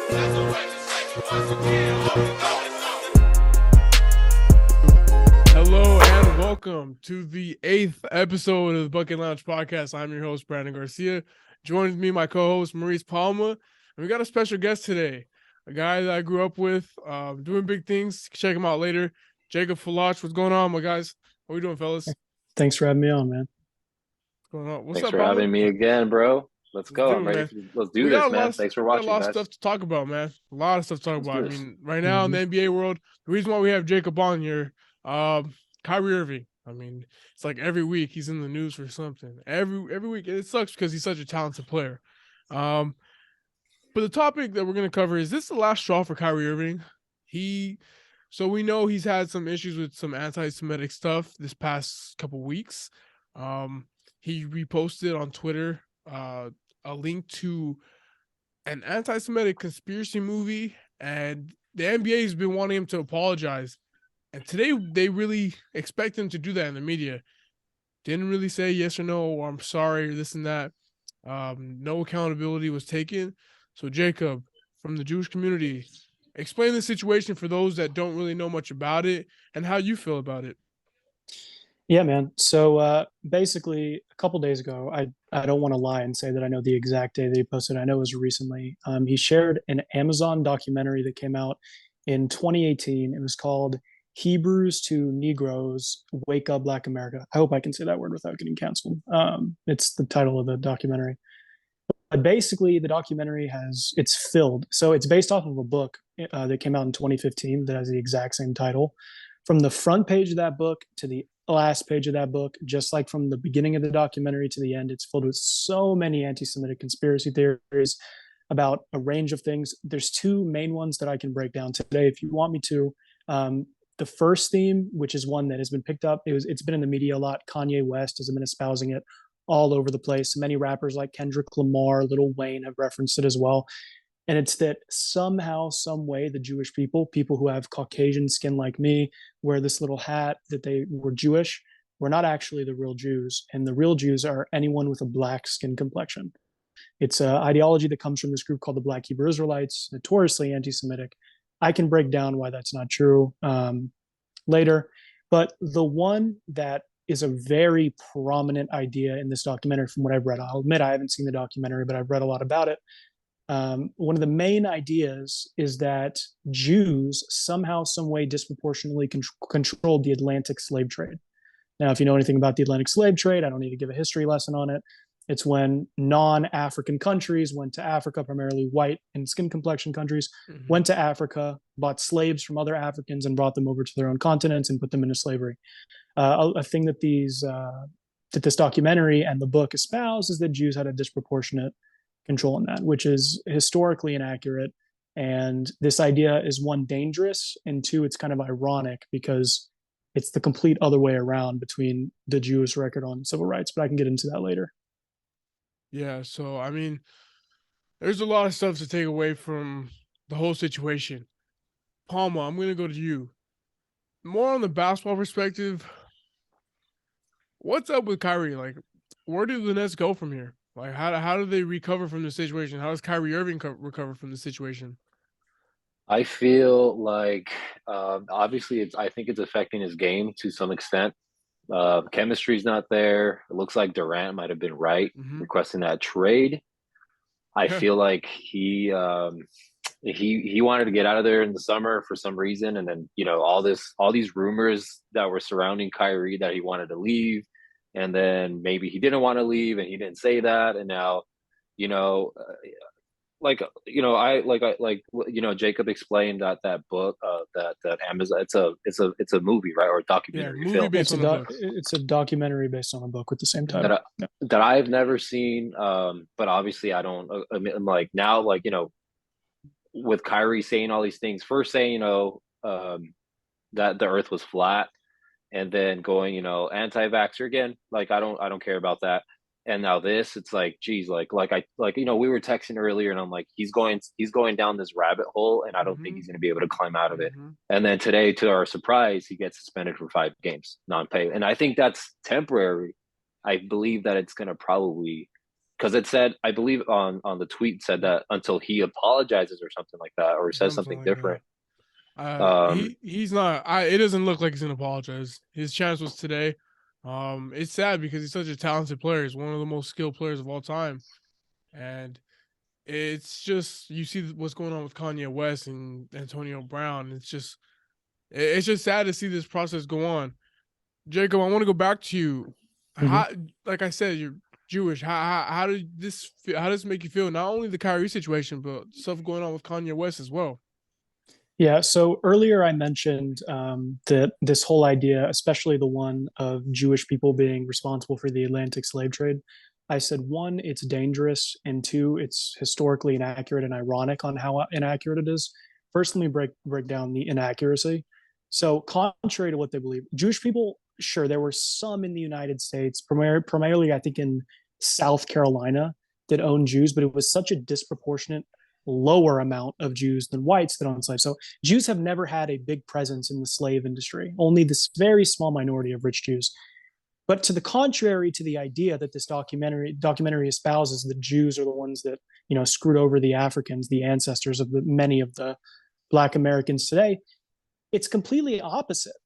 Hello and welcome to the 8th episode of the Bucket Lounge Podcast. I'm your host, Brandon Garcia. Joins me, my co-host, Maurice Palma. And we got a special guest today, a guy that I grew up with, doing big things. Check him out later. Jacob Falach, what's going on, my guys? What are we doing, fellas? Thanks for having me on, man. What's going on? Thanks for having me again, bro. Let's go. I'm ready. Let's do this, man. Thanks for watching, guys. A lot guys. of stuff to talk about, man. A lot of stuff to talk about. I mean, right now in the Mm-hmm. NBA world, the reason why we have Jacob on here, Kyrie Irving. I mean, it's like every week he's in the news for something. Every week. It sucks because he's such a talented player. But the topic that we're going to cover is this the last straw for Kyrie Irving? So we know he's had some issues with some anti-Semitic stuff this past couple weeks. He reposted on Twitter a link to an anti-Semitic conspiracy movie, and the NBA has been wanting him to apologize. And today they really expect him to do that in the media. Didn't really say yes or no, or I'm sorry, or this and that. No accountability was taken. So Jacob, from the Jewish community, explain the situation for those that don't really know much about it and how you feel about it. Yeah, man. So basically, a couple days ago, I don't want to lie and say that I know the exact day that he posted. I know it was recently. He shared an Amazon documentary that came out in 2018. It was called Hebrews to Negroes, Wake Up Black America. I hope I can say that word without getting canceled. It's the title of the documentary. But basically, the documentary it's filled. So it's based off of a book that came out in 2015 that has the exact same title. From the front page of that book to the last page of that book, just like from the beginning of the documentary to the end, it's filled with so many anti-Semitic conspiracy theories about a range of things. There's two main ones that I can break down today if you want me to. The first theme, which is one that has been picked up, it's been in the media a lot. Kanye West has been espousing it all over the place. Many rappers like Kendrick Lamar, Lil Wayne have referenced it as well. And it's that somehow, some way, the Jewish people who have Caucasian skin like me, wear this little hat that they were Jewish, we're not actually the real Jews. And the real Jews are anyone with a black skin complexion. It's an ideology that comes from this group called the Black Hebrew Israelites, notoriously anti-Semitic. I can break down why that's not true later. But the one that is a very prominent idea in this documentary from what I've read, I'll admit I haven't seen the documentary, but I've read a lot about it. One of the main ideas is that Jews somehow, some way, disproportionately controlled the Atlantic slave trade. Now, if you know anything about the Atlantic slave trade, I don't need to give a history lesson on it. It's when non-African countries went to Africa, primarily white and skin complexion countries, went to Africa, bought slaves from other Africans and brought them over to their own continents and put them into slavery. A thing that that this documentary and the book espouse is that Jews had a disproportionate control in that, which is historically inaccurate. And this idea is, one, dangerous, and two, it's kind of ironic because it's the complete other way around between the Jewish record on civil rights. But I can get into that later. Yeah, so I mean, there's a lot of stuff to take away from the whole situation. Palma, I'm gonna go to you. More on the basketball perspective, what's up with Kyrie? Like, where do the Nets go from here? Like, how do they recover from the situation? How does Kyrie Irving recover from the situation? I feel like obviously I think it's affecting his game to some extent. Chemistry's not there. It looks like Durant might have been right requesting that trade. I feel like he wanted to get out of there in the summer for some reason, and then all these rumors that were surrounding Kyrie that he wanted to leave, and then maybe he didn't want to leave and he didn't say that, and now Jacob explained that book that Amazon, it's a movie, right, or a documentary film. It's a documentary based on a book with the same title that I've never seen, but obviously I don't. I mean, like now, with Kyrie saying all these things, first saying that the Earth was flat, and then going anti-vaxxer again. Like I don't care about that. And now this, it's like, geez, we were texting earlier, and I'm like, he's going down this rabbit hole, and I don't think he's going to be able to climb out of it. And then today, to our surprise, he gets suspended for 5 games, non-pay, and I think that's temporary. I believe that it's going to probably because it said, I believe on the tweet said that until he apologizes or something like that, or says Something something like that. different. Um, He's not. It doesn't look like he's gonna apologize. His chance was today. It's sad because he's such a talented player. He's one of the most skilled players of all time, and it's just you see what's going on with Kanye West and Antonio Brown. It's just sad to see this process go on. Jacob, I want to go back to you. Mhm. Like I said, you're Jewish. How how does this make you feel? Not only the Kyrie situation, but stuff going on with Kanye West as well. Yeah, so earlier I mentioned that this whole idea, especially the one of Jewish people being responsible for the Atlantic slave trade. I said, one, it's dangerous, and two, it's historically inaccurate and ironic on how inaccurate it is. First, let me break down the inaccuracy. So, contrary to what they believe, Jewish people, sure, there were some in the United States, primarily I think in South Carolina, that owned Jews, but it was such a disproportionate lower amount of Jews than whites that own slaves. So Jews have never had a big presence in the slave industry, only this very small minority of rich Jews. But to the contrary to the idea that this documentary espouses, that Jews are the ones that, screwed over the Africans, the ancestors of many of the Black Americans today, it's completely opposite.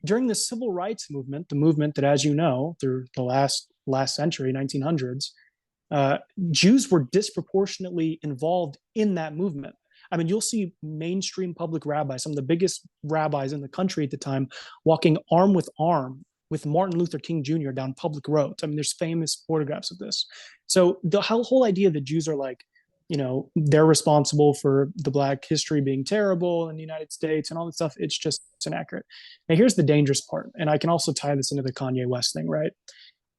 During the civil rights movement, the movement that, as you know, through the last century, 1900s, Jews were disproportionately involved in that movement. I mean, you'll see mainstream public rabbis, some of the biggest rabbis in the country at the time, walking arm with Martin Luther King Jr. down public roads. I mean, there's famous photographs of this. So the whole idea that Jews are like, they're responsible for the Black history being terrible in the United States and all that stuff, it's inaccurate. Now, here's the dangerous part, and I can also tie this into the Kanye West thing, right?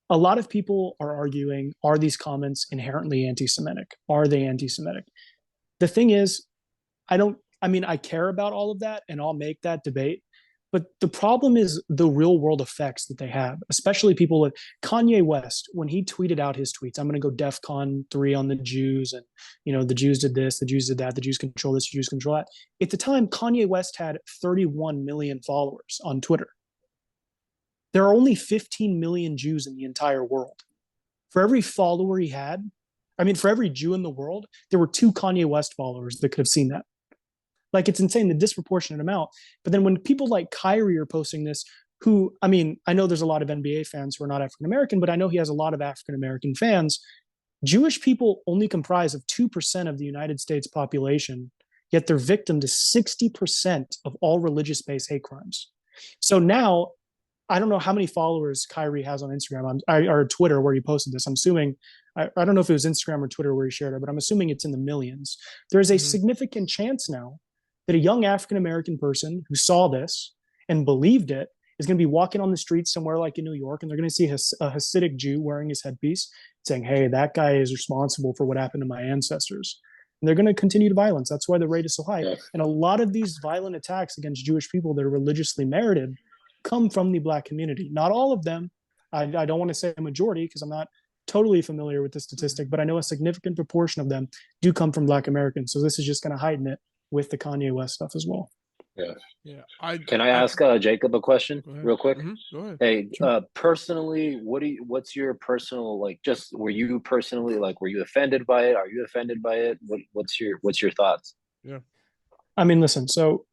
A lot of people are arguing, are these comments inherently anti-Semitic? Are they anti-Semitic? The thing is, I care about all of that and I'll make that debate. But the problem is the real world effects that they have, especially people with Kanye West, when he tweeted out his tweets, I'm going to go DEFCON 3 on the Jews. And, the Jews did this, the Jews did that, the Jews control this, the Jews control that. At the time, Kanye West had 31 million followers on Twitter. There are only 15 million Jews in the entire world. For every follower he had, for every Jew in the world, there were 2 Kanye West followers that could have seen that. Like, it's insane, the disproportionate amount. But then when people like Kyrie are posting this, who, I know there's a lot of NBA fans who are not African American, but I know he has a lot of African American fans. Jewish people only comprise of 2% of the United States population, yet they're victim to 60% of all religious-based hate crimes. So now, I don't know how many followers Kyrie has on Instagram or Twitter where he posted this. I'm assuming, I don't know if it was Instagram or Twitter where he shared it, but I'm assuming it's in the millions. There's a significant chance now that a young African-American person who saw this and believed it is going to be walking on the streets somewhere like in New York, and they're going to see a Hasidic Jew wearing his headpiece saying, hey, that guy is responsible for what happened to my ancestors. And they're going to continue to violence. That's why the rate is so high. Yeah. And a lot of these violent attacks against Jewish people that are religiously merited come from the Black community. Not all of them. I don't want to say a majority because I'm not totally familiar with the statistic, but I know a significant proportion of them do come from Black Americans. So this is just going to heighten it with the Kanye West stuff as well. Yeah. Can I ask Jacob a question real quick? Go ahead. Hey, sure. Personally, what's your personal, were you offended by it? Are you offended by it? What's your thoughts? Yeah. Listen, so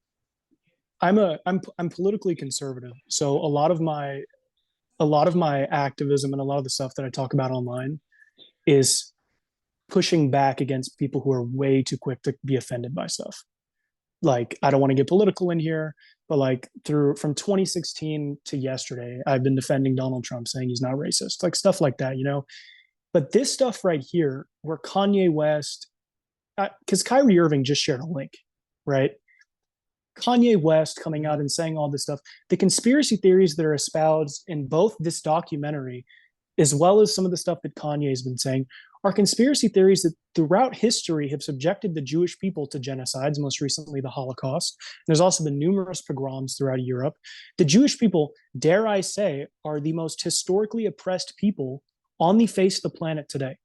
I'm politically conservative. So a lot of my activism and a lot of the stuff that I talk about online is pushing back against people who are way too quick to be offended by stuff. Like, I don't want to get political in here, but from 2016 to yesterday, I've been defending Donald Trump, saying he's not racist, like stuff like that, But this stuff right here, where Kanye West, because Kyrie Irving just shared a link, right? Kanye West coming out and saying all this stuff, the conspiracy theories that are espoused in both this documentary, as well as some of the stuff that Kanye has been saying, are conspiracy theories that throughout history have subjected the Jewish people to genocides, most recently the Holocaust. And there's also been numerous pogroms throughout Europe. The Jewish people, dare I say, are the most historically oppressed people on the face of the planet today.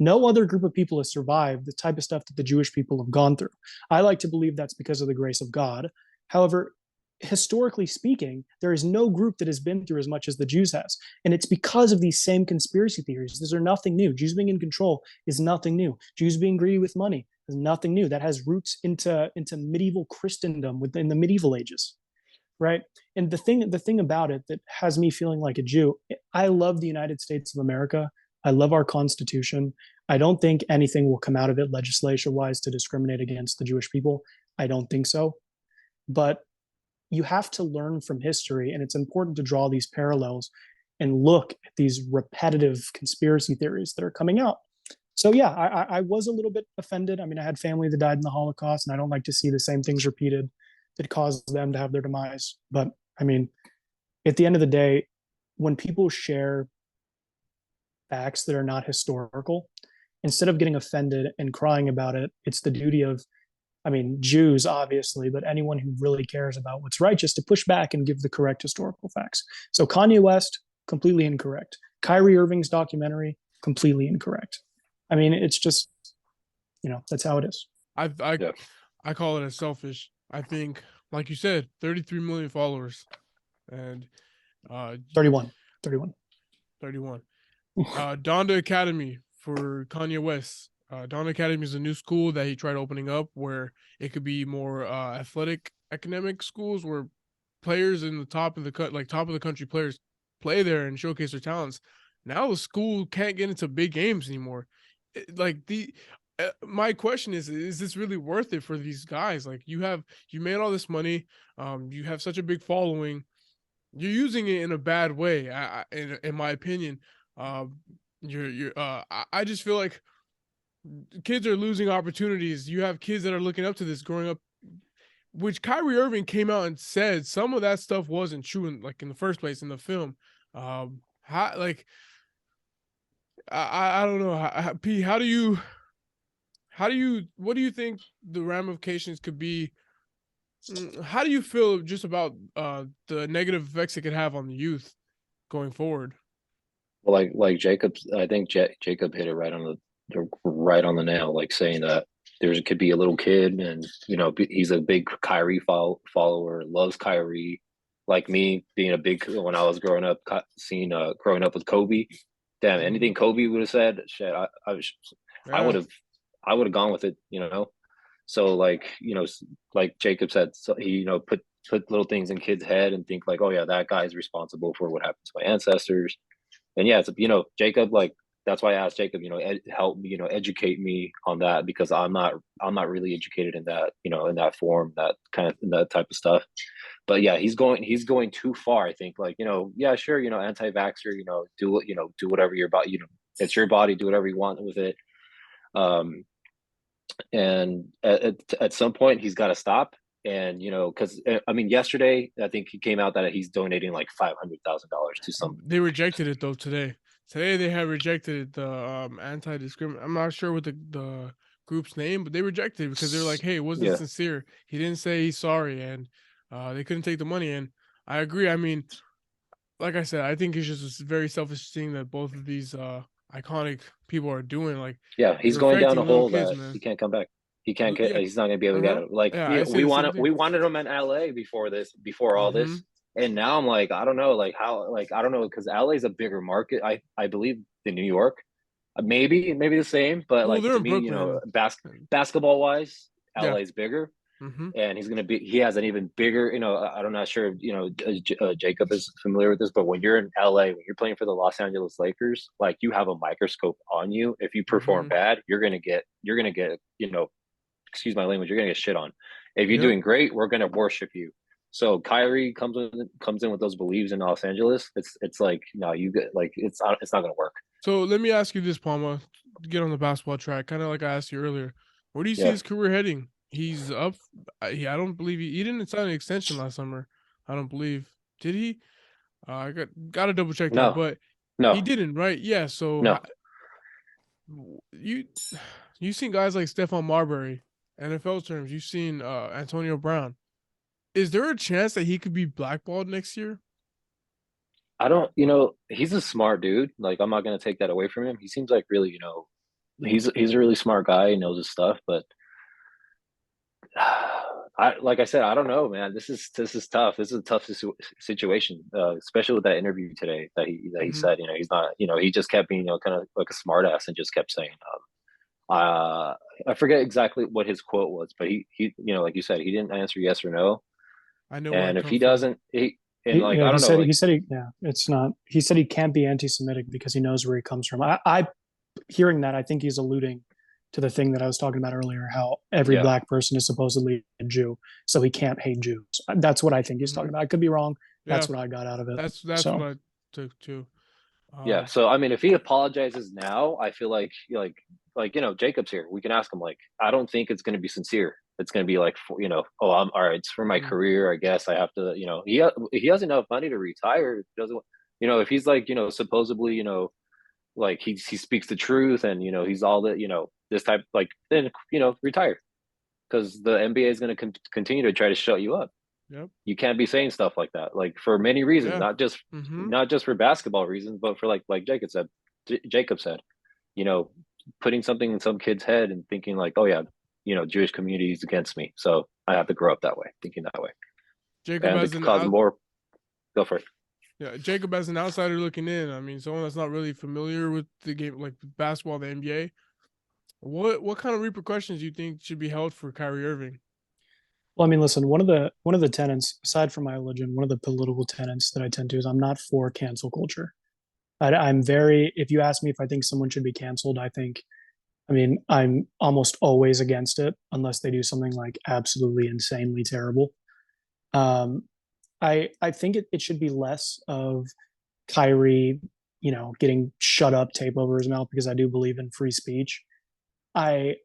No other group of people has survived the type of stuff that the Jewish people have gone through. I like to believe that's because of the grace of God. However, historically speaking, there is no group that has been through as much as the Jews has. And it's because of these same conspiracy theories. These are nothing new. Jews being in control is nothing new. Jews being greedy with money is nothing new. That has roots into medieval Christendom within the medieval ages. Right. And the thing about it that has me feeling like a Jew, I love the United States of America. I love our Constitution. I don't think anything will come out of it legislation wise to discriminate against the Jewish people. I don't think so. But you have to learn from history, and it's important to draw these parallels and look at these repetitive conspiracy theories that are coming out. So yeah, I was a little bit offended. I mean, I had family that died in the Holocaust, and I don't like to see the same things repeated that caused them to have their demise. But I mean, at the end of the day, when people share facts that are not historical, instead of getting offended and crying about it, it's the duty of, I mean, Jews, obviously, but anyone who really cares about what's righteous to push back and give the correct historical facts. So Kanye West, completely incorrect. Kyrie Irving's documentary, completely incorrect. I mean, it's just, that's how it is. I call it as selfish. I think, like you said, 33 million followers, and 31. Donda Academy for Kanye West. Donda Academy is a new school that he tried opening up where it could be more athletic academic schools where players in the top of the country players play there and showcase their talents. Now the school can't get into big games anymore. My question is this really worth it for these guys? Like, you made all this money, you have such a big following, you're using it in a bad way. In my opinion, I just feel like kids are losing opportunities. You have kids that are looking up to this growing up, which Kyrie Irving came out and said some of that stuff wasn't true in the first place in the film. I don't know. P, what do you think the ramifications could be? How do you feel just about the negative effects it could have on the youth going forward? Well, like Jacob, I think Jacob hit it right on the nail, like saying that there could be a little kid, and he's a big Kyrie follower, loves Kyrie, like me being a big when I was growing up, growing up with Kobe. Damn, anything Kobe would have said, shit, I would have gone with it, So like Jacob said, so he put little things in kids' head and think like, oh yeah, that guy is responsible for what happened to my ancestors. And yeah, it's Jacob, like that's why I asked Jacob, help me, educate me on that, because I'm not really educated in that, in that form, that type of stuff. But yeah, he's going too far. I think like, yeah, sure, anti-vaxxer, do whatever you're about, it's your body, do whatever you want with it. And at some point he's got to stop. And because I mean, yesterday I think he came out that he's donating like $500,000 to some. They rejected it though today. Today they have rejected the anti-discrimination. I'm not sure what the group's name, but they rejected it because they're like, hey, it wasn't sincere. He didn't say he's sorry, and they couldn't take the money. And I agree. I mean, like I said, I think it's just a very selfish thing that both of these iconic people are doing. Like, yeah, he's going down a hole that he can't come back. He can't get. He's not gonna be able to get it. Like we wanted him in LA before all this, and now I'm like, I don't know, like how, like I don't know, because LA is a bigger market, I believe, than New York. Maybe the same, but like to me, basketball wise, LA is bigger. And he has an even bigger, I'm not sure if, Jacob is familiar with this, but when you're in LA, when you're playing for the Los Angeles Lakers, like you have a microscope on you. If you perform bad, you're going to get, excuse my language, you're going to get shit on. If you're doing great, we're going to worship you. So Kyrie comes in with those beliefs in Los Angeles. It's like, no, you get like, it's not going to work. So let me ask you this, Palma, to get on the basketball track, kind of like I asked you earlier, where do you see his career heading? He's up. I don't believe he didn't sign an extension last summer. I don't believe. Did he? I got to double check that, but he didn't, right? Yeah. So you've seen guys like Stephon Marbury, NFL terms. You've seen Antonio Brown. Is there a chance that he could be blackballed next year? I don't. He's a smart dude. Like I'm not going to take that away from him. He seems like really, he's a really smart guy. He knows his stuff, but like I said, I don't know, man. This is tough. This is a tough situation, especially with that interview today that he Hmm. said. He's not. He just kept being kind of like a smartass and just kept saying. I forget exactly what his quote was, but he like you said, he didn't answer yes or no. I know where I And if come he from. doesn't, he and like Yeah, I he don't know, said like it's not. He said he can't be anti-Semitic because he knows where he comes from. I hearing that, I think he's alluding to the thing that I was talking about earlier, how every yeah, black person is supposedly a Jew, so he can't hate Jews. That's what I think he's talking Hmm. about. I could be wrong. Yeah, That's what I got out of it. that's what So, I took too. yeah. Um, So I mean, if he apologizes now, I feel like Jacob's here. We can ask him. Like, I don't think it's going to be sincere. It's going to be like, oh, I'm all right. It's for my mhm. career. I guess I have to. He has enough money to retire. He doesn't. If he's like, supposedly, like he speaks the truth, and he's all that, this type, like, then retire, because the NBA is going to continue to try to shut you up. Yep. You can't be saying stuff like that, like, for many reasons, Yeah. not just Hmm. not just for basketball reasons, but for like Jacob said, you know, putting something in some kid's head and thinking like, oh yeah, Jewish community is against me, so I have to grow up that way, thinking that way, Jacob and to as an cause out. more. Go for it. Yeah, Jacob as an outsider looking in. I mean, someone that's not really familiar with the game, like basketball, the NBA. What kind of repercussions do you think should be held for Kyrie Irving? well, I mean, listen, one of the tenets, aside from my religion, one of the political tenets that I tend to is I'm not for cancel culture. I'm very. If you ask me if I think someone should be canceled, I mean, I'm almost always against it unless they do something like absolutely insanely terrible. Um, I think it should be less of Kyrie, getting shut up, tape over his mouth because I do believe in free speech. I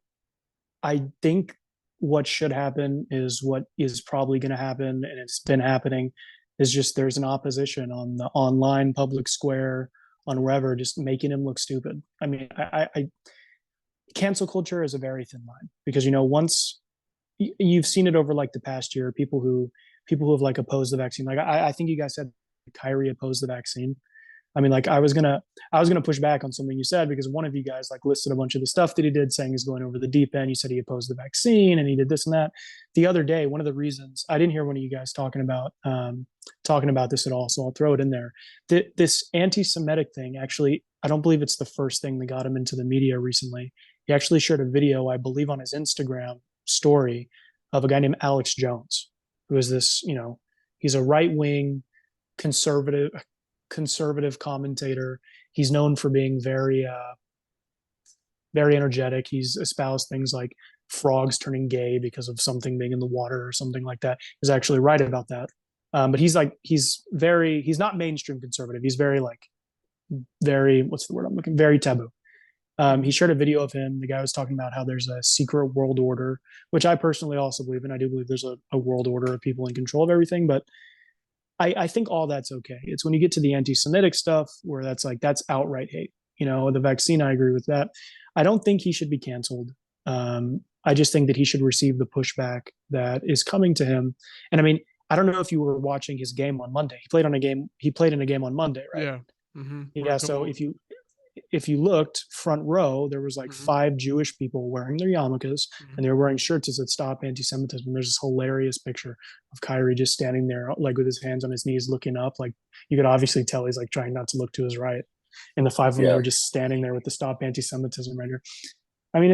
I think what should happen is what is probably going to happen, and it's been happening, is just there's an opposition on the online public square, on wherever, just making him look stupid. I mean, I cancel culture is a very thin line because once you've seen it over like the past year, people who have like opposed the vaccine. Like I think you guys said Kyrie opposed the vaccine. I mean, like I was gonna push back on something you said because one of you guys like listed a bunch of the stuff that he did, saying he's going over the deep end. You said he opposed the vaccine and he did this and that. The other day, one of the reasons I didn't hear one of you guys talking about this at all, so I'll throw it in there. This anti-Semitic thing, actually, I don't believe it's the first thing that got him into the media recently. He actually shared a video, I believe, on his Instagram story of a guy named Alex Jones, who is this, he's a right wing conservative commentator. He's known for being very energetic. He's espoused things like frogs turning gay because of something being in the water or something like that. He's actually right about that. But he's not mainstream conservative. He's very like very what's the word I'm looking, very taboo. He shared a video of him. The guy was talking about how there's a secret world order, which I personally also believe in. I do believe there's a world order of people in control of everything, but I think all that's okay. It's when you get to the anti-Semitic stuff where that's outright hate. The vaccine, I agree with that. I don't think he should be canceled. I just think that he should receive the pushback that is coming to him. And I mean, I don't know if you were watching his game on Monday. He played in a game on Monday, right? Yeah. Mm-hmm. For a Yeah. So couple. if you looked front row, there was like Mm-hmm. 5 Jewish people wearing their yarmulkes, Mm-hmm. and they were wearing shirts that said "Stop Anti-Semitism." There's this hilarious picture of Kyrie just standing there, like with his hands on his knees, looking up. Like you could obviously tell he's like trying not to look to his right, and the 5 of them Yeah, were just standing there with the "Stop Anti-Semitism" right here. I mean,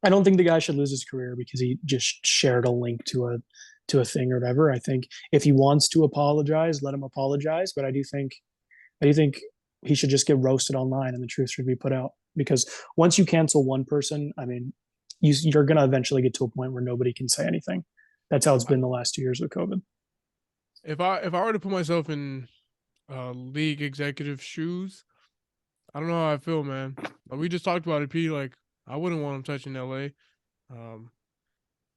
I don't think the guy should lose his career because he just shared a link to a thing or whatever. I think if he wants to apologize, let him apologize. But I do think he should just get roasted online and the truth should be put out. Because once you cancel one person, I mean, you're going to eventually get to a point where nobody can say anything. That's how it's been the last 2 years with COVID. If I were to put myself in league executive shoes, I don't know how I feel, man. We just talked about it, P. Like I wouldn't want him touching LA. Um,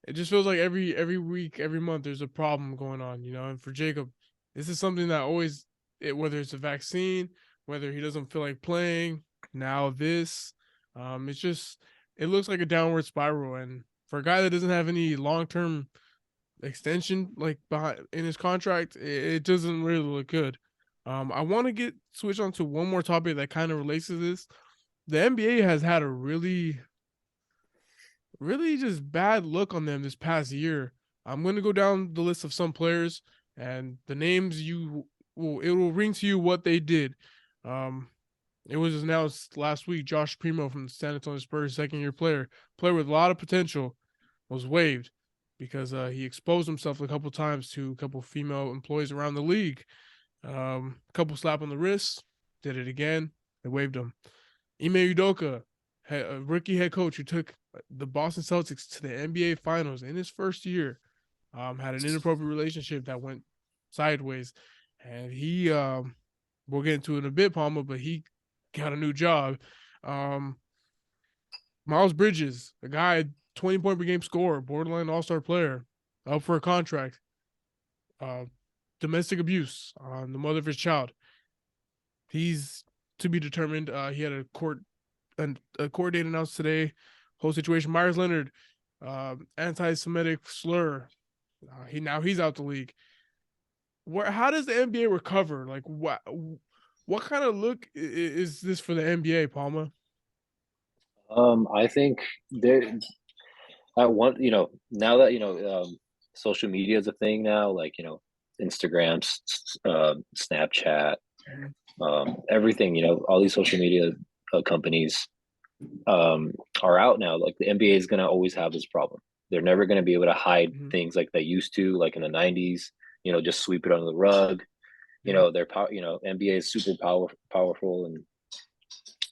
it just feels like every week, every month, there's a problem going on, And for Jacob, this is something that always, whether it's a vaccine, whether he doesn't feel like playing, now this, it's just it looks like a downward spiral. And for a guy that doesn't have any long term extension like behind in his contract, it doesn't really look good. I want to get switch on to one more topic that kind of relates to this. The NBA has had a really really just bad look on them this past year. I'm going to go down the list of some players, and the names it will ring to you what they did. Um, it was announced last week. Josh Primo from the San Antonio Spurs, second-year player with a lot of potential, was waived because he exposed himself a couple times to a couple female employees around the league. A couple slap on the wrist, did it again. They waived him. Ime Udoka, a rookie head coach who took the Boston Celtics to the NBA Finals in his first year, had an inappropriate relationship that went sideways, and we'll get into it in a bit, Palma, but he got a new job. Miles Bridges, a guy, 20-point per game scorer, borderline all-star player, up for a contract. Domestic abuse on the mother of his child. He's to be determined. He had a court date announced today. Whole situation. Myers Leonard, anti-Semitic slur. He's out the league. How does the NBA recover? Like what kind of look is this for the NBA, Palma? I think there at one, now that social media is a thing now, like Instagram, Snapchat, everything. All these social media companies are out now. Like the NBA is going to always have this problem. They're never going to be able to hide things like they used to, like in the '90s. Just sweep it under the rug. NBA is super powerful, and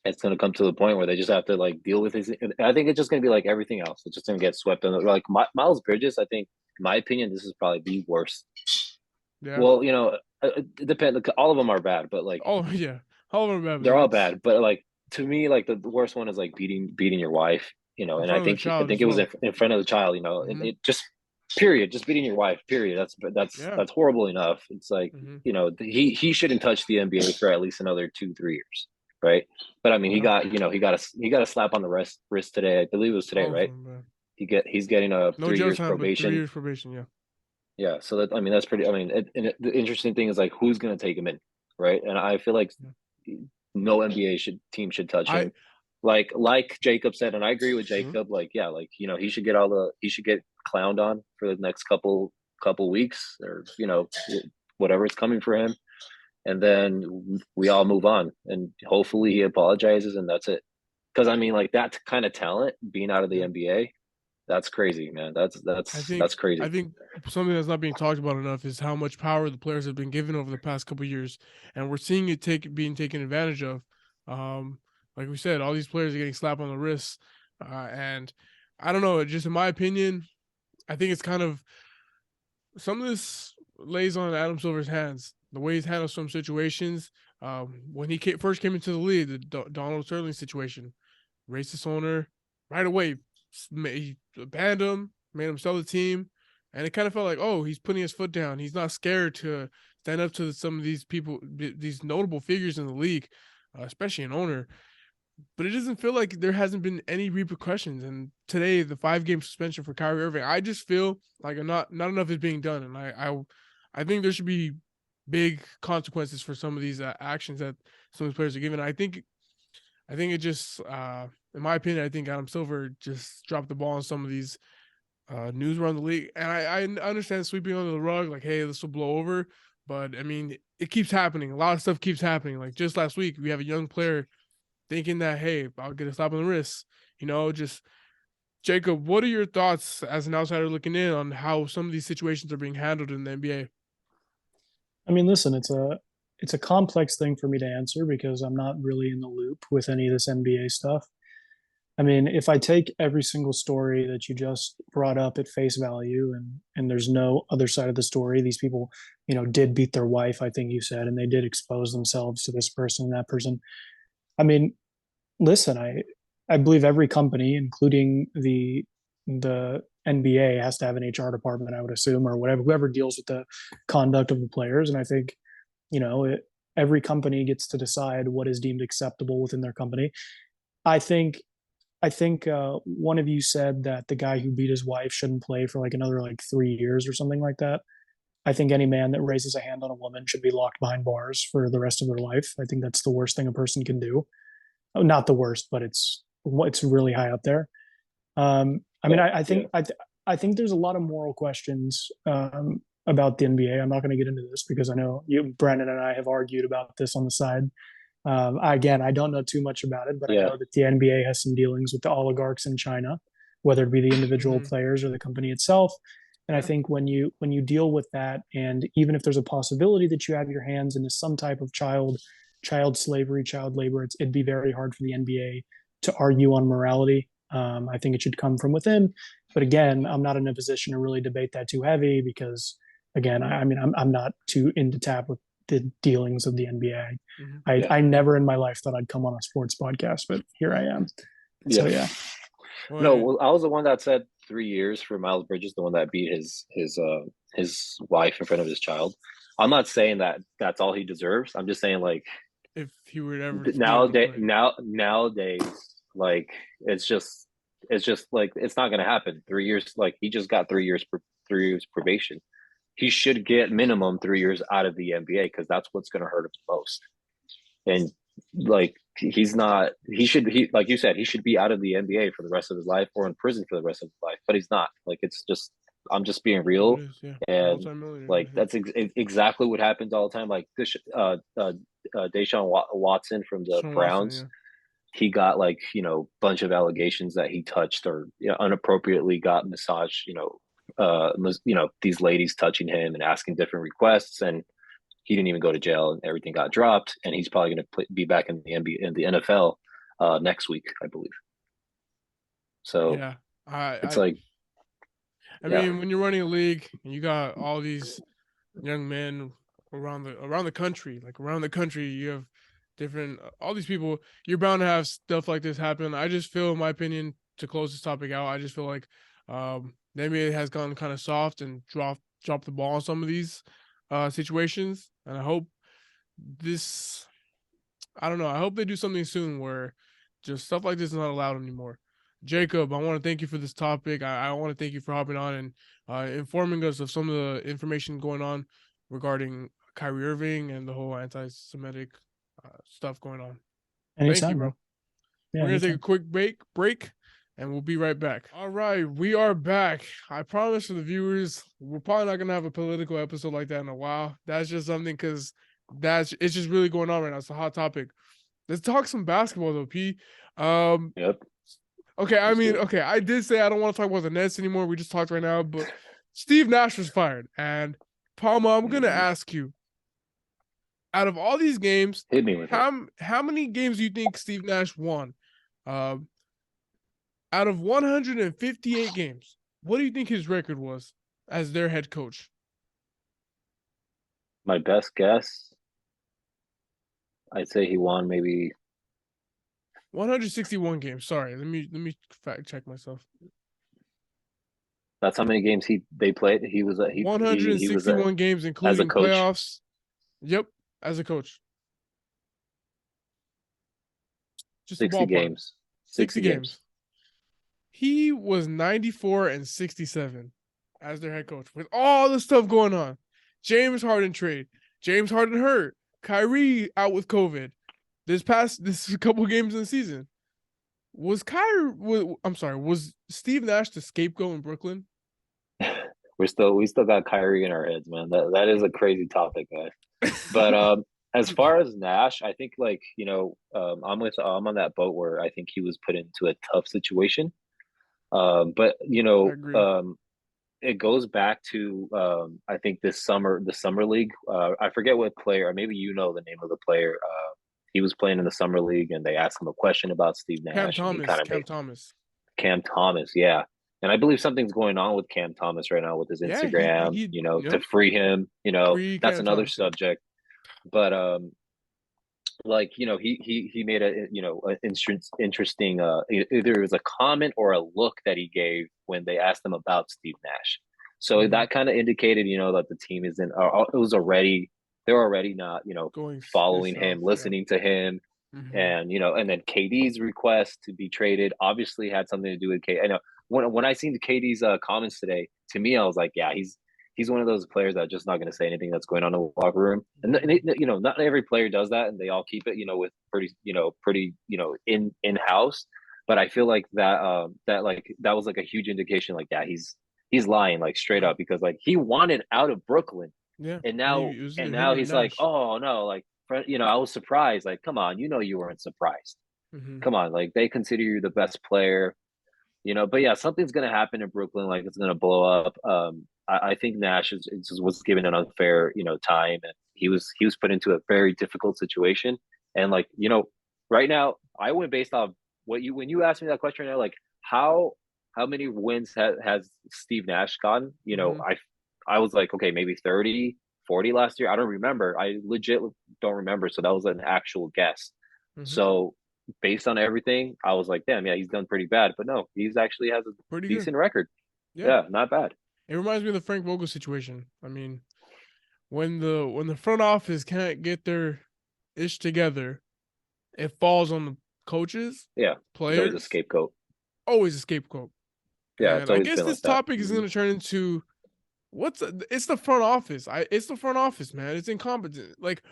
it's going to come to the point where they just have to like deal with it. I think it's just going to be like everything else. It's just going to get swept under. Like Miles Bridges, I think, in my opinion, this is probably the worst. Yeah. Well, it depends. All of them are bad, but like, oh yeah, all of them are bad. They're all bad, but like to me, like the worst one is like beating your wife. And I think it was in front of the child. And it just period, just beating your wife. Period. That's horrible enough. It's like he shouldn't touch the NBA for at least another 2-3 years. Right. But I mean, he got a slap on the wrist today. I believe it was today, right? He's getting a 3 years probation. 3 years probation. Yeah. Yeah. So that's pretty, the interesting thing is like, who's going to take him in. Right. And I feel like no NBA team should touch him. Like Jacob said, and I agree with Jacob, he should get clowned on for the next couple weeks or, whatever is coming for him. And then we all move on, and hopefully he apologizes, and that's it. Because that kind of talent being out of the NBA, that's crazy, man. That's crazy. I think something that's not being talked about enough is how much power the players have been given over the past couple of years, and we're seeing it being taken advantage of. Like we said, all these players are getting slapped on the wrists, and I don't know. Just in my opinion, I think it's kind of some of this lays on Adam Silver's hands. The way he's handled some situations, when he first came into the league, the Donald Sterling situation, racist owner, right away, he banned him, made him sell the team, and it kind of felt like, oh, he's putting his foot down. He's not scared to stand up to some of these people, these notable figures in the league, especially an owner. But it doesn't feel like there hasn't been any repercussions. And today, the 5-game suspension for Kyrie Irving, I just feel like not enough is being done, and I think there should be big consequences for some of these actions that some of these players are given. I think it just, in my opinion, I think Adam Silver just dropped the ball on some of these news around the league. And I understand sweeping under the rug, like, hey, this will blow over. But, I mean, it keeps happening. A lot of stuff keeps happening. Like, just last week, we have a young player thinking that, hey, I'll get a slap on the wrist. Just, Jacob, what are your thoughts as an outsider looking in on how some of these situations are being handled in the NBA? I mean, listen, it's a complex thing for me to answer because I'm not really in the loop with any of this NBA stuff. I mean, if I take every single story that you just brought up at face value and there's no other side of the story, these people, did beat their wife, I think you said, and they did expose themselves to this person and that person. I mean, listen, I believe every company, including the NBA, has to have an HR department, I would assume, or whoever deals with the conduct of the players. And I think, every company gets to decide what is deemed acceptable within their company. I think one of you said that the guy who beat his wife shouldn't play for like another 3 years or something like that. I think any man that raises a hand on a woman should be locked behind bars for the rest of their life. I think that's the worst thing a person can do. Not the worst, but it's really high up there. I mean, Yeah. I think there's a lot of moral questions about the NBA. I'm not going to get into this because I know you, Brandon, and I have argued about this on the side. Again, I don't know too much about it, but I Yeah. know that the NBA has some dealings with the oligarchs in China, whether it be the individual Mhm. players or the company itself. And I Yeah. think when you deal with that, and even if there's a possibility that you have your hands into some type of child slavery, child labor, it'd be very hard for the NBA to argue on morality. I think it should come from within. But again, I'm not in a position to really debate that too heavy because, again, I mean, I'm not too into tap with the dealings of the NBA. Mhm. Yeah. I never in my life thought I'd come on a sports podcast, but here I am. So Yeah. yeah, No, Well, well, I was the one that said 3 years for Miles Bridges, the one that beat his wife in front of his child. I'm not saying that that's all he deserves. I'm just saying like if he were ever to be able to nowadays play. nowadays like it's just like it's not gonna happen. 3 years, like he just got 3 years 3 years probation. He should get minimum 3 years out of the NBA because that's what's gonna hurt him the most. And like he's not he like you said, he should be out of the NBA for the rest of his life or in prison for the rest of his life, but he's not. Like it's just I'm just being What it real. is, yeah. And Multi-millionaire. like Yeah. that's exactly what happens all the time. Like this Deshaun Watson from the Sean Watson, Browns, yeah. he got like bunch of allegations that he touched or unappropriately got massage, these ladies touching him and asking different requests, and he didn't even go to jail, and everything got dropped, and he's probably going to be back in the NBA in the NFL next week, I believe. So Yeah. it's I like, I yeah, mean, when you're running a league and you got all these young men around the country, like around the country, you have different all these people. You're bound to have stuff like this happen. I just feel, in my opinion, to close this topic out, I just feel like the NBA has gone kind of soft and dropped the ball on some of these situations, and I hope this. I don't know. I hope they do something soon where just stuff like this is not allowed anymore. Jacob, I want to thank you for this topic. I want to thank you for hopping on and informing us of some of the information going on regarding Kyrie Irving and the whole anti-Semitic stuff going on. Thank you, anytime, bro. bro. Yeah, We're gonna take a anytime. quick break, and we'll be right back. All right, we are back. I promise for the viewers, we're probably not gonna have a political episode like that in a while. That's just something because it's just really going on right now. It's a hot topic. Let's talk some basketball though, P. Um, yep. okay, I Let's do mean, it. okay, I did say I don't want to talk about the Nets anymore. We just talked right now, but Steve Nash was fired, and Palma, I'm gonna ask you, out of all these games, Hit me with it. how many games do you think Steve Nash won? Um, out of 158 games, what do you think his record was as their head coach? My best guess, I'd say he won maybe. 161 games. Sorry, let me fact check myself. That's how many games they played. He was 161 games, as a including coach. playoffs. Yep, as a coach. Just a 60 ballpark. games. 60 60 games. games. He was 94 and 67 as their head coach with all the stuff going on. James Harden trade. James Harden hurt. Kyrie out with COVID. This couple games in the season. Was Steve Nash the scapegoat in Brooklyn? We still got Kyrie in our heads, man. That is a crazy topic, man. But as far as Nash, I think like I'm on that boat where I think he was put into a tough situation. But I agree. it goes back to I think the summer league. I forget what player, or maybe you know the name of the player. He was playing in the summer league, and they asked him a question about Steve Cam Nash, and he Thomas. kind of Cam made Thomas. Cam Thomas, yeah. And I believe something's going on with Cam Thomas right now with his Yeah, Instagram, he to yep. free him, Free that's Cam another Thomas, yeah. subject. But like, he made an interesting either it was a comment or a look that he gave when they asked him about Steve Nash. So Mhm. that kind of indicated, that the team isn't it was already they're already not, Going following south, him, yeah. listening to him. Mhm. And and then KD's request to be traded obviously had something to do with K. I know when I seen the KD's comments today, to me I was like, yeah, he's one of those players that's just not going to say anything that's going on in the locker room. And not every player does that, and they all keep it, with pretty in house. But I feel like that was like a huge indication, like, yeah, he's lying, like, straight Right. up, because like he wanted out of Brooklyn, Yeah. and And now it was and either him now or he's like, Nash. oh no, like, I was surprised. Like, come on, you weren't surprised. Hmm. Come on, like, they consider you the best player. But yeah, something's gonna happen in Brooklyn. Like, it's gonna blow up. I think Nash was given an unfair, time, and he was put into a very difficult situation. And like, right now, I went based off when you asked me that question, like, how many wins has Steve Nash gotten? Hmm. I was like, okay, maybe 30, 40 last year. I don't remember. I legit don't remember. So that was an actual guess. Hmm. So based on everything, I was like, damn, yeah, he's done pretty bad. But no, he's actually has a Pretty good. decent record. Yeah. Yeah, not bad. It reminds me of the Frank Vogel situation. I mean, when the front office can't get their ish together, it falls on the coaches, Yeah, he's always a players, scapegoat. always a scapegoat. Yeah, it's And I always guess been like this that. topic is going to turn into it's the front office. It's the front office, man. It's incompetent. Like,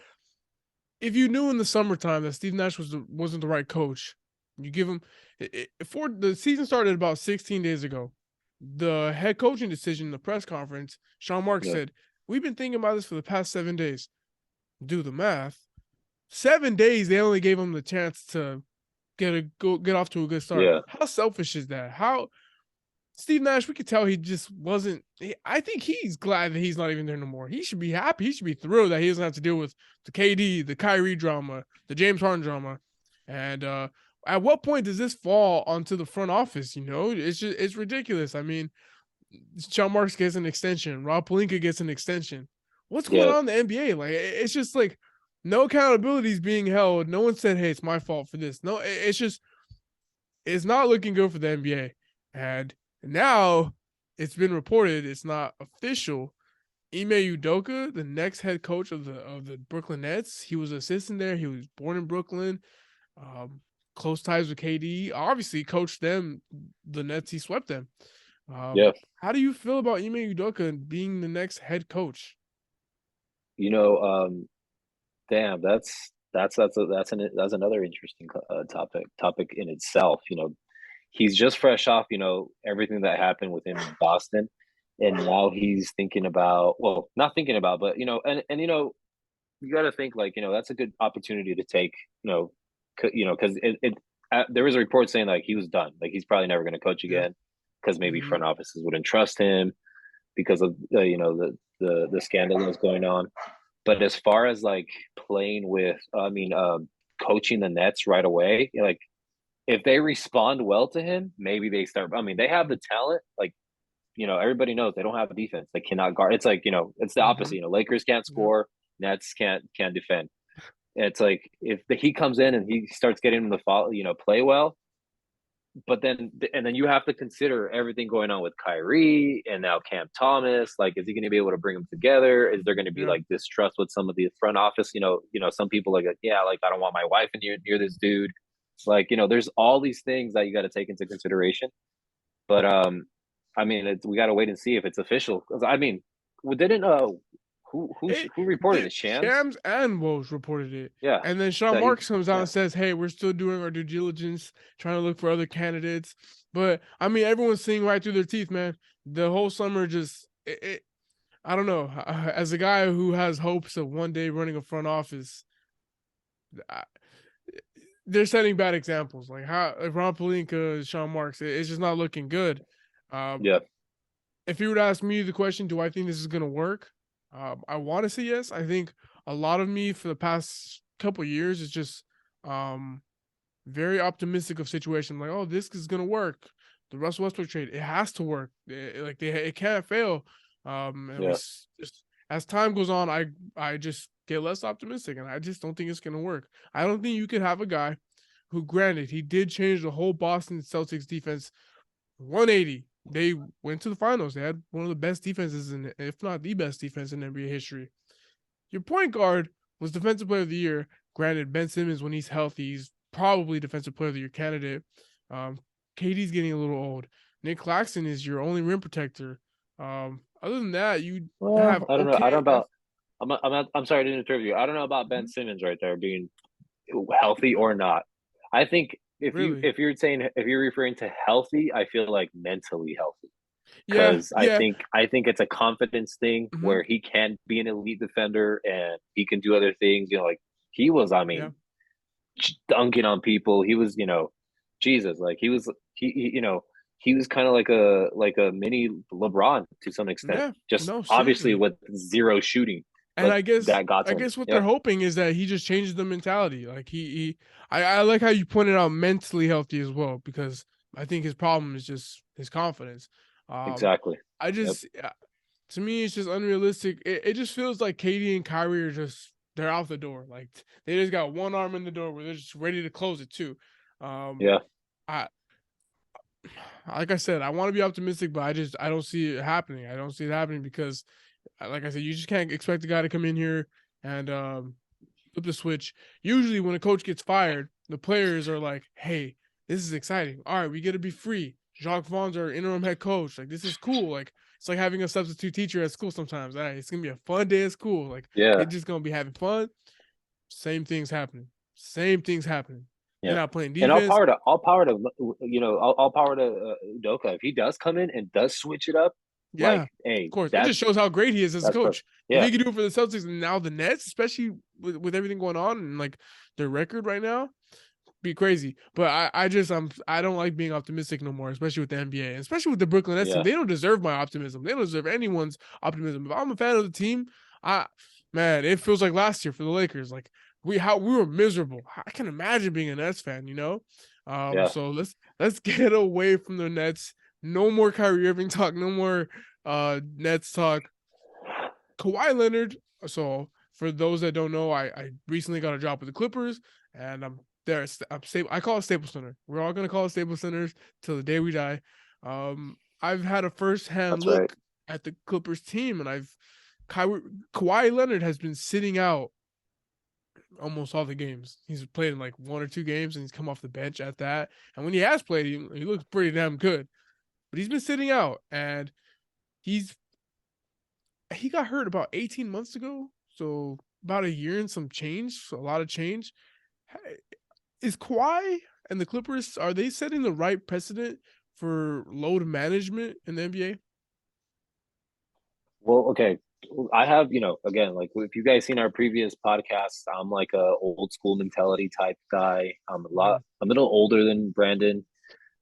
if you knew in the summertime that Steve Nash wasn't the right coach, you give him before the season started about 16 days ago. The head coaching decision in the press conference, Sean Marks Yeah, said, "We've been thinking about this for the past 7 days. Do the math. 7 days. They only gave him the chance to get off to a good start. yeah, How selfish is that? How Steve Nash, we could tell he just wasn't. I think he's glad that he's not even there no more. He should be happy. He should be thrilled that he doesn't have to deal with the KD, the Kyrie drama, the James Harden drama. And at what point does this fall onto the front office? It's ridiculous. I mean, Sean Marks gets an extension. Rob Pelinka gets an extension. What's going yeah, on in the NBA? Like, it's just like no accountability is being held. No one said, "Hey, it's my fault for this." No, it's just it's not looking good for the NBA. And now it's been reported, it's not official. Ime Udoka, the next head coach of the Brooklyn Nets, he was an assistant there. He was born in Brooklyn. Um, Close ties with KD. Obviously, coached them. The Nets, he swept them. yeah. How do you feel about Ime Udoka being the next head coach? You know, damn, that's another interesting topic in itself. He's just fresh off, everything that happened with him in Boston, and now he's thinking about, well, not thinking about, but and you got to think, like, that's a good opportunity to take, because there was a report saying like he was done, like he's probably never going to coach Yeah. again, because maybe Mm-hmm. front offices wouldn't trust him because of the scandal that was going on. But as far as like playing with, coaching the Nets right away, like, if they respond well to him, maybe they start. I mean, they have the talent. Like, everybody knows they don't have a defense. They cannot guard. It's like, it's the Mm-hmm. opposite. Lakers can't Yeah. score. Nets can't defend. It's like if he comes in and he starts getting them to follow, play well, but then you have to consider everything going on with Kyrie and now Cam Thomas. Like, is he going to be able to bring them together? Is there going to be Yeah. like distrust with some of the front office? Some people like, yeah, like, I don't want my wife near this dude. Like, there's all these things that you got to take into consideration. But I mean, we got to wait and see if it's official. Because I mean, didn't who reported it? Shams? Shams and Woj reported it. Yeah, And then Sean that he Marks comes out yeah and says, "Hey, we're still doing our due diligence, trying to look for other candidates." But I mean, everyone's seeing right through their teeth, man. The whole summer just I don't know. As a guy who has hopes of one day running a front office, I, they're setting bad examples. Like Ron Pelinka, Sean Marks, it's just not looking good. Um, yeah if you would ask me the question, do I think this is going to work? I want to say yes. I think a lot of me for the past couple of years is just um, very optimistic of situation. Like, oh, this is going to work. The Russell Westbrook trade, it has to work. It can't fail. And yeah just as time goes on, I just get less optimistic, and I just don't think it's going to work. I don't think you could have a guy who, granted, he did change the whole Boston Celtics defense 180. They went to the finals. They had one of the best defenses, if not the best defense in NBA history. Your point guard was Defensive Player of the Year. Granted, Ben Simmons, when he's healthy, he's probably Defensive Player of the Year candidate. KD's getting a little old. Nick Claxton is your only rim protector. Other than that, you have Well, I don't know. I okay. don't about. I'm sorry to interrupt you. I don't know about Ben Simmons right there being healthy or not. I think Really? if you're referring to healthy, I feel like mentally healthy. Yeah, Because yeah. I think it's a confidence thing Hmm. where he can be an elite defender and he can do other things. You know, like he was, I Yeah, mean, dunking on people. He was, Jesus, like he was kind of like a mini LeBron to some extent. yeah. Just No, obviously seriously. with zero shooting, And but I guess that got I to him. guess what Yeah, they're hoping is that he just changes the mentality. Like I like how you pointed out mentally healthy as well, because I think his problem is just his confidence. Um, exactly. I Yep. just to me it's just unrealistic. It just feels like Katie and Kyrie are just they're out the door. Like they just got one arm in the door where they're just ready to close it too. Um, Yeah. I like I said, I want to be optimistic, but I don't see it happening. I don't see it happening because like I said, you just can't expect a guy to come in here and flip the switch. Usually, when a coach gets fired, the players are like, "Hey, this is exciting. All right, we get to be free. Jacques Vaughn's our interim head coach. Like, this is cool. Like, it's like having a substitute teacher at school sometimes. All right, it's gonna be a fun day at school. Like, Yeah. kids just gonna be having fun. Same things happening. Same things happening. They're Yeah. not playing And defense. all power to Udoka. If he does come in and does switch it up, Yeah, like, of hey, course. It just shows how great he is as a that's perfect. coach. If Yeah. he could do it for the Celtics and now the Nets, especially with everything going on and like their record right now, be crazy. But I don't like being optimistic no more, especially with the NBA, and especially with the Brooklyn Nets team. Yeah. They don't deserve my optimism. They don't deserve anyone's optimism. If I'm a fan of the team, I man, it feels like last year for the Lakers. Like we were miserable. I can imagine being a Nets fan, you know. Yeah. So let's get away from the Nets. No more Kyrie Irving talk. No more Nets talk. Kawhi Leonard. So for those that don't know, I recently got a job with the Clippers, and I'm there. I call it Staples Center. We're all gonna call it Staples Centers till the day we die. I've had a first-hand That's right. look at the Clippers team, and Kawhi Leonard has been sitting out almost all the games. He's played in like one or two games, and he's come off the bench at that. And when he has played, he looks pretty damn good. But he's been sitting out, and he's he got hurt about 18 months ago. So about a year and some change, so a lot of change. Is Kawhi and the Clippers, are they setting the right precedent for load management in the NBA? Well, okay. I have, again, like if you guys seen our previous podcasts, I'm like a old school mentality type guy. Mhm. A little older than Brandon.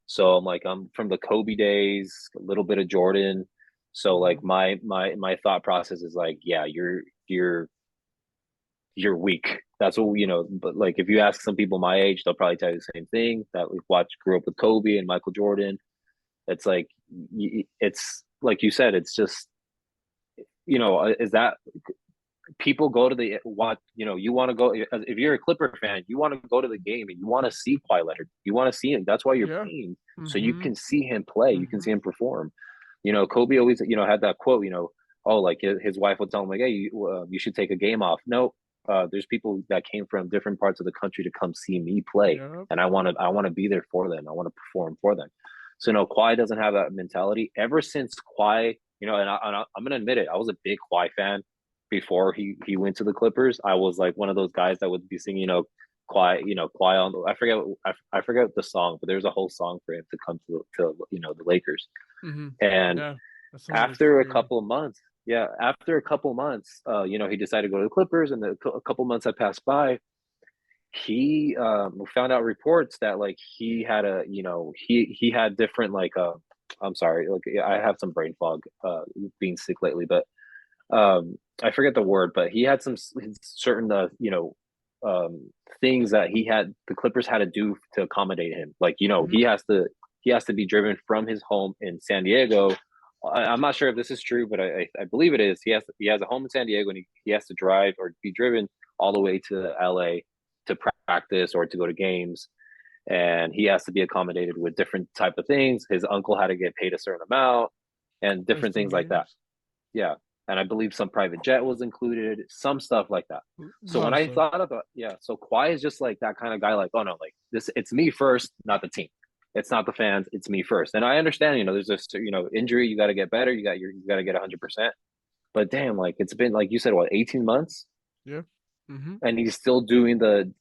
So I'm from the Kobe days, a little bit of Jordan. So like Mhm. my thought process is like, yeah, you're weak. That's what but like if you ask some people my age, they'll probably tell you the same thing that we've watched grew up with Kobe and Michael Jordan. It's like it's like you said, it's just is that people go to the what you want to go if you're a Clipper fan, you want to go to the game and you want to see Kawhi Leonard. You want to see him. That's why you're Yeah. paying, so you Mhm. can see him play. You can see Mhm. him perform. Kobe always had that quote. Oh, like his wife would tell him like, hey, you should take a game off. No, there's people that came from different parts of the country to come see me play, Yep. and I want to be there for them. I want to perform for them. So no, Kawhi doesn't have that mentality. Ever since Kawhi, I'm gonna admit it, I was a big Kawhi fan before he went to the Clippers. I was like one of those guys that would be singing, Kawhi on the. I forget the song, but there's a whole song for him to come to the Lakers. Mhm. And Yeah. That song is after a crazy. couple of months, yeah, after a couple of months, he decided to go to the Clippers, and a couple of months had passed by. He found out reports that like he had he had different like I'm sorry, like I have some brain fog being sick lately, but I forget the word, but he had some certain things that the Clippers had to do to accommodate him. Like Mhm. he has to be driven from his home in San Diego. I'm not sure if this is true, but I believe it is. He has a home in San Diego, and he has to drive or be driven all the way to LA to practice or to go to games, and he has to be accommodated with different type of things. His uncle had to get paid a certain amount and different 13 things like that. games. Yeah. And I believe some private jet was included, some stuff like that. A So lot when of I stuff. thought about, yeah, so Kawhi is just like that kind of guy, like, oh no, like this, it's me first, not the team. It's not the fans, it's me first. And I understand, there's this, injury, you got to get better, you got to get 100%. But damn, like it's been, like you said, what, 18 months? Yeah. Mm-hmm. and he's still doing the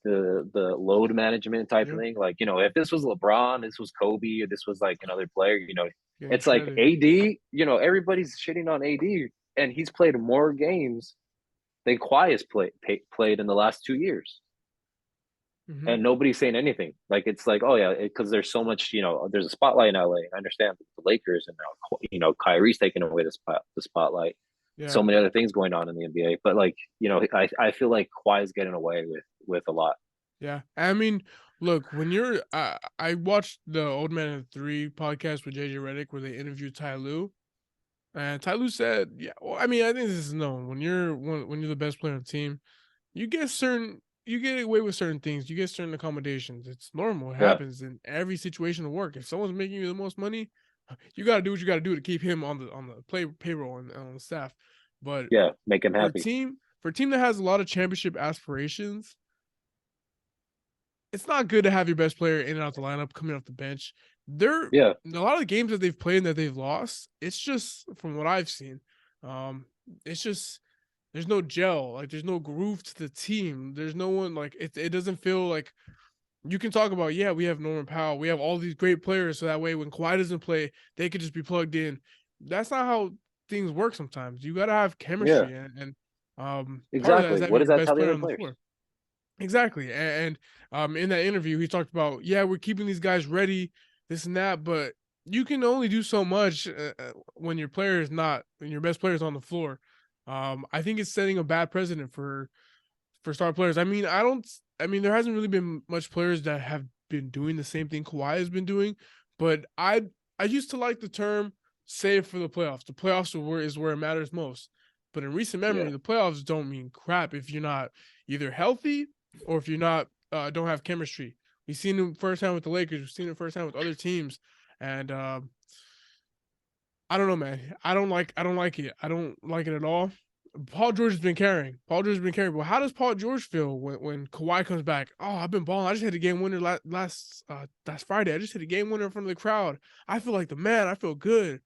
load management type of Yep. thing. Like, if this was LeBron, this was Kobe, or this was like another player, Getting it's like shredded. AD. Everybody's shitting on AD, and he's played more games than Kawhi has played in the last 2 years, Mm-hmm. and nobody's saying anything. Like, it's like, oh yeah, because there's so much. There's a spotlight in LA. I understand the Lakers, and now Kyrie's taking away the spotlight. So Yeah. many other things going on in the NBA, but like, I feel like Kawhi is getting away with a lot. Yeah. I mean, look, when you're, I watched the Old Man of Three podcast with JJ Redick where they interviewed Ty Lue, and Ty Lue said, yeah, well, I mean, I think this is known when you're the best player on the team, you get away with certain things, you get certain accommodations. It's normal. It Yeah, happens in every situation of work. If someone's making you the most money, you got to do what you got to do to keep him on the payroll and on the staff. But yeah, make him for a happy. team for a team that has a lot of championship aspirations, it's not good to have your best player in and out the lineup coming off the bench. They're Yeah, a lot of the games that they've played and that they've lost. It's just from what I've seen, um, it's just there's no gel, like there's no groove to the team. There's no one like it doesn't feel like you can talk about, yeah, we have Norman Powell, we have all these great players, so that way when Kawhi doesn't play, they could just be plugged in. That's not how things work sometimes. You gotta have yeah, chemistry and part of that is exactly. What having does your that best tell the player other on the players? floor. Exactly. And in that interview, he talked about, yeah, we're keeping these guys ready, this and that, but you can only do so much when your player is not, when your best player is on the floor. I think it's setting a bad precedent for star players. I mean, there hasn't really been much players that have been doing the same thing Kawhi has been doing, but I used to like the term save for the playoffs. The playoffs is where it matters most. But in recent Yeah, memory, the playoffs don't mean crap if you're not either healthy or if you're not don't have chemistry. We've seen it firsthand with the Lakers. We've seen it firsthand with other teams, and I don't know, man. I don't like it. I don't like it at all. Paul George has been carrying. Paul George has been carrying. But how does Paul George feel when Kawhi comes back? Oh, I've been balling. I just hit a game winner last Friday. I just hit a game winner in front of the crowd. I feel like the man. I feel good.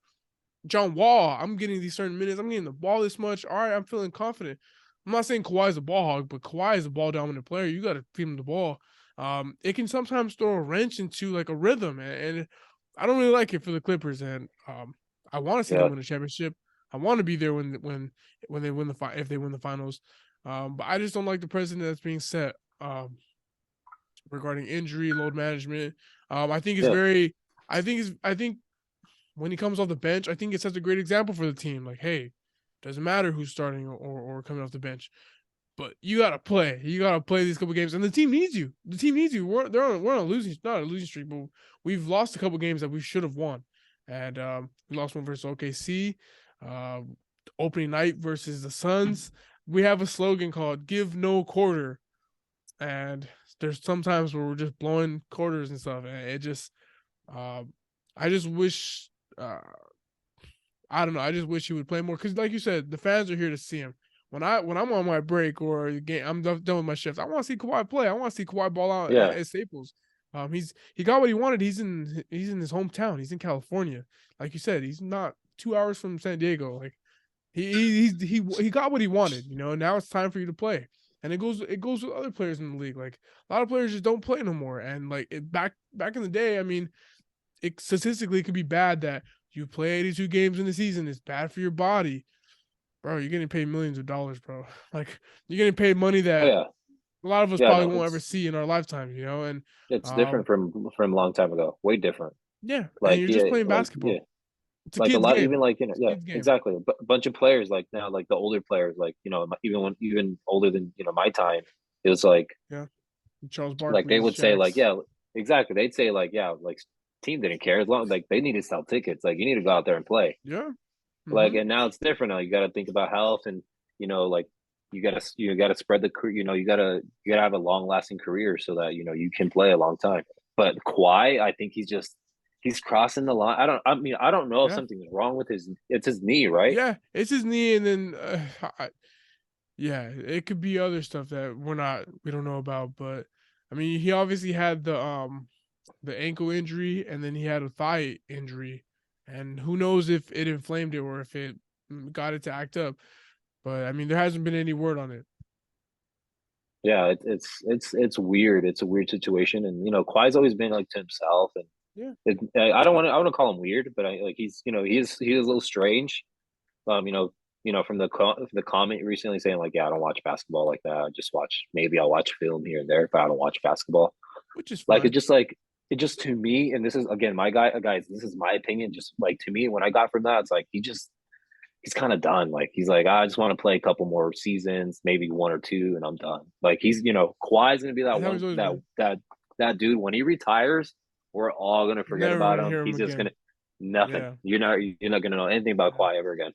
John Wall, I'm getting these certain minutes. I'm getting the ball this much. All right, I'm feeling confident. I'm not saying Kawhi is a ball hog, but Kawhi is a ball dominant player. You got to feed him the ball. It can sometimes throw a wrench into like a rhythm, and I don't really like it for the Clippers. And I want to see them yeah, win a championship. I want to be there when they win if they win the finals. But I just don't like the precedent that's being set regarding injury, load management. I think it's yeah, very. I think when he comes off the bench, I think it sets a great example for the team. Like, hey, doesn't matter who's starting or coming off the bench, but you gotta play. You gotta play these couple games, and the team needs you. The team needs you. We're on a losing, not a losing streak, but we've lost a couple games that we should have won, and we lost one versus OKC, uh, opening night versus the Suns. We have a slogan called "Give no quarter," and there's sometimes where we're just blowing quarters and stuff, and it just, I just wish. I don't know. I just wish he would play more because, like you said, the fans are here to see him. When I'm on my break or the game, I'm done with my shift. I want to see Kawhi play. I want to see Kawhi ball out yeah, at Staples. He got what he wanted. He's in his hometown. He's in California. Like you said, he's not 2 hours from San Diego. Like he got what he wanted. You know. Now it's time for you to play. And it goes with other players in the league. Like a lot of players just don't play no more. And like back in the day, I mean, it statistically could be bad that you play 82 games in the season. It's bad for your body, bro. You're getting paid millions of dollars, bro. Like you're getting paid money oh that yeah, a lot of us yeah. probably No, won't ever see in our lifetime, you know. And it's different um, from a long time ago. Way different. yeah, and Like, you're just yeah, playing like, yeah, basketball. It's a like a kid's lot. game. Even like, It's a yeah, kid's game. exactly. A bunch of players like now, like the older players, like even older than my time. It was Yeah, Charles like they Barkley's, would say like, Shaq's. yeah, exactly. They'd say like, yeah, like team didn't care as long like they need to sell tickets. Like you need to go out there and play. Yeah. Like, Mm-hmm. and now it's different. Now you got to think about health, and like you gotta spread the career. You gotta have a long lasting career so that you can play a long time. But Kawhi, I think he's crossing the line. I don't know if Yeah. something's wrong with it's his knee, right? Yeah. It's his knee, and then yeah, it could be other stuff that we don't know about. But I mean, he obviously had the ankle injury, and then he had a thigh injury, and who knows if it inflamed it or if it got it to act up. But I mean, there hasn't been any word on it. Yeah, it's weird. It's a weird situation, and Kawhi's always been like to himself, and Yeah. I don't want to call him weird, but I like he's he is a little strange. From the comment recently saying like, yeah, I don't watch basketball like that. I just watch, maybe I'll watch film here and there, but I don't watch basketball. Which is Like fine. it just to me, and this is again guys, this is my opinion. Just like to me, when I got from that, it's like he's kind of done. Like he's like, I just want to play a couple more seasons, maybe one or two, and I'm done. Like Kawhi's gonna be that That's how one he's always been. that dude when he retires, we're all gonna forget Never about gonna him. hear him He's just again. gonna nothing. Yeah. You're not gonna know anything about Yeah. Kawhi ever again.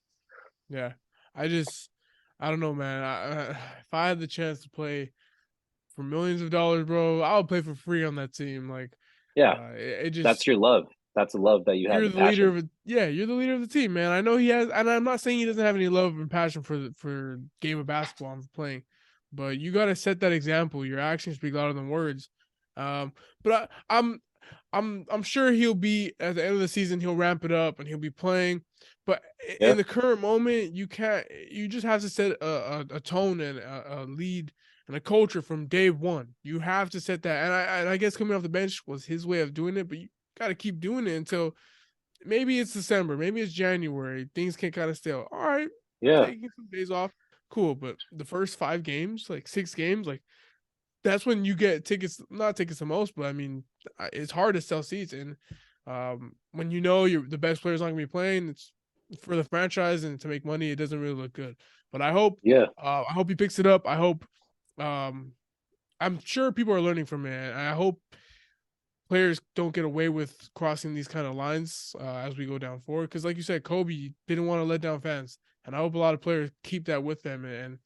Yeah. I don't know, man. If I had the chance to play for millions of dollars, bro, I would play for free on that team. Like, Yeah, it that's just your love. That's the love that you have, you're the the leader passion. of it. Yeah, you're the leader of the team, man. I know he has, and I'm not saying he doesn't have any love and passion for game of basketball and playing, but you got to set that example. Your actions speak louder than words. But I'm sure he'll be at the end of the season. He'll ramp it up and he'll be playing. But Yeah, in the current moment, you can't. You just have to set a tone and a lead and a culture from day one. You have to set that. And I guess coming off the bench was his way of doing it, but you got to keep doing it until maybe it's December, maybe it's January. Things can kind of stale. All right, yeah, taking some days off, cool. But the first 5 games, like 6 games, like that's when you get tickets. Not tickets the most, but I mean, it's hard to sell seats. And when you're the best players not gonna be playing, it's for the franchise and to make money. It doesn't really look good. But yeah. I hope he picks it up. I hope. I'm sure people are learning from it. And I hope players don't get away with crossing these kind of lines as we go down forward. Because, like you said, Kobe didn't want to let down fans, and I hope a lot of players keep that with them and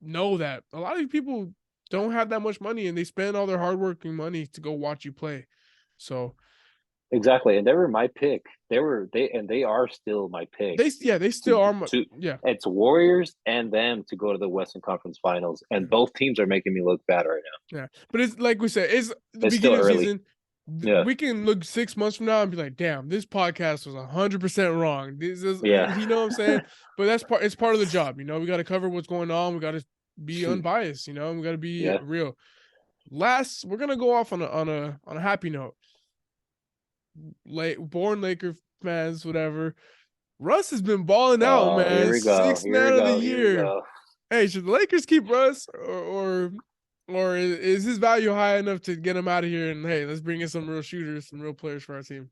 know that a lot of people don't have that much money, and they spend all their hardworking money to go watch you play. So Exactly, and they were my pick. They are still my pick they to still are. to Yeah, it's Warriors and them to go to the Western Conference Finals, and yeah, both teams are making me look bad right now. yeah. But it's like we said, it's the It's still beginning of the early. season. Yeah, We can look 6 months from now and be like, "Damn, this podcast was 100% wrong." This is, yeah. you know what I'm saying? But that's part. It's part of the job. We got to cover what's going on. We got to be unbiased. We got to be Yeah. real. Last, we're gonna go off on a happy note. Born Laker fans, whatever. Russ has been balling out, Oh, here man. we go. Sixth Here we man of the go. Here we year. go. Hey, should the Lakers keep Russ, or is his value high enough to get him out of here? And hey, let's bring in some real shooters, some real players for our team.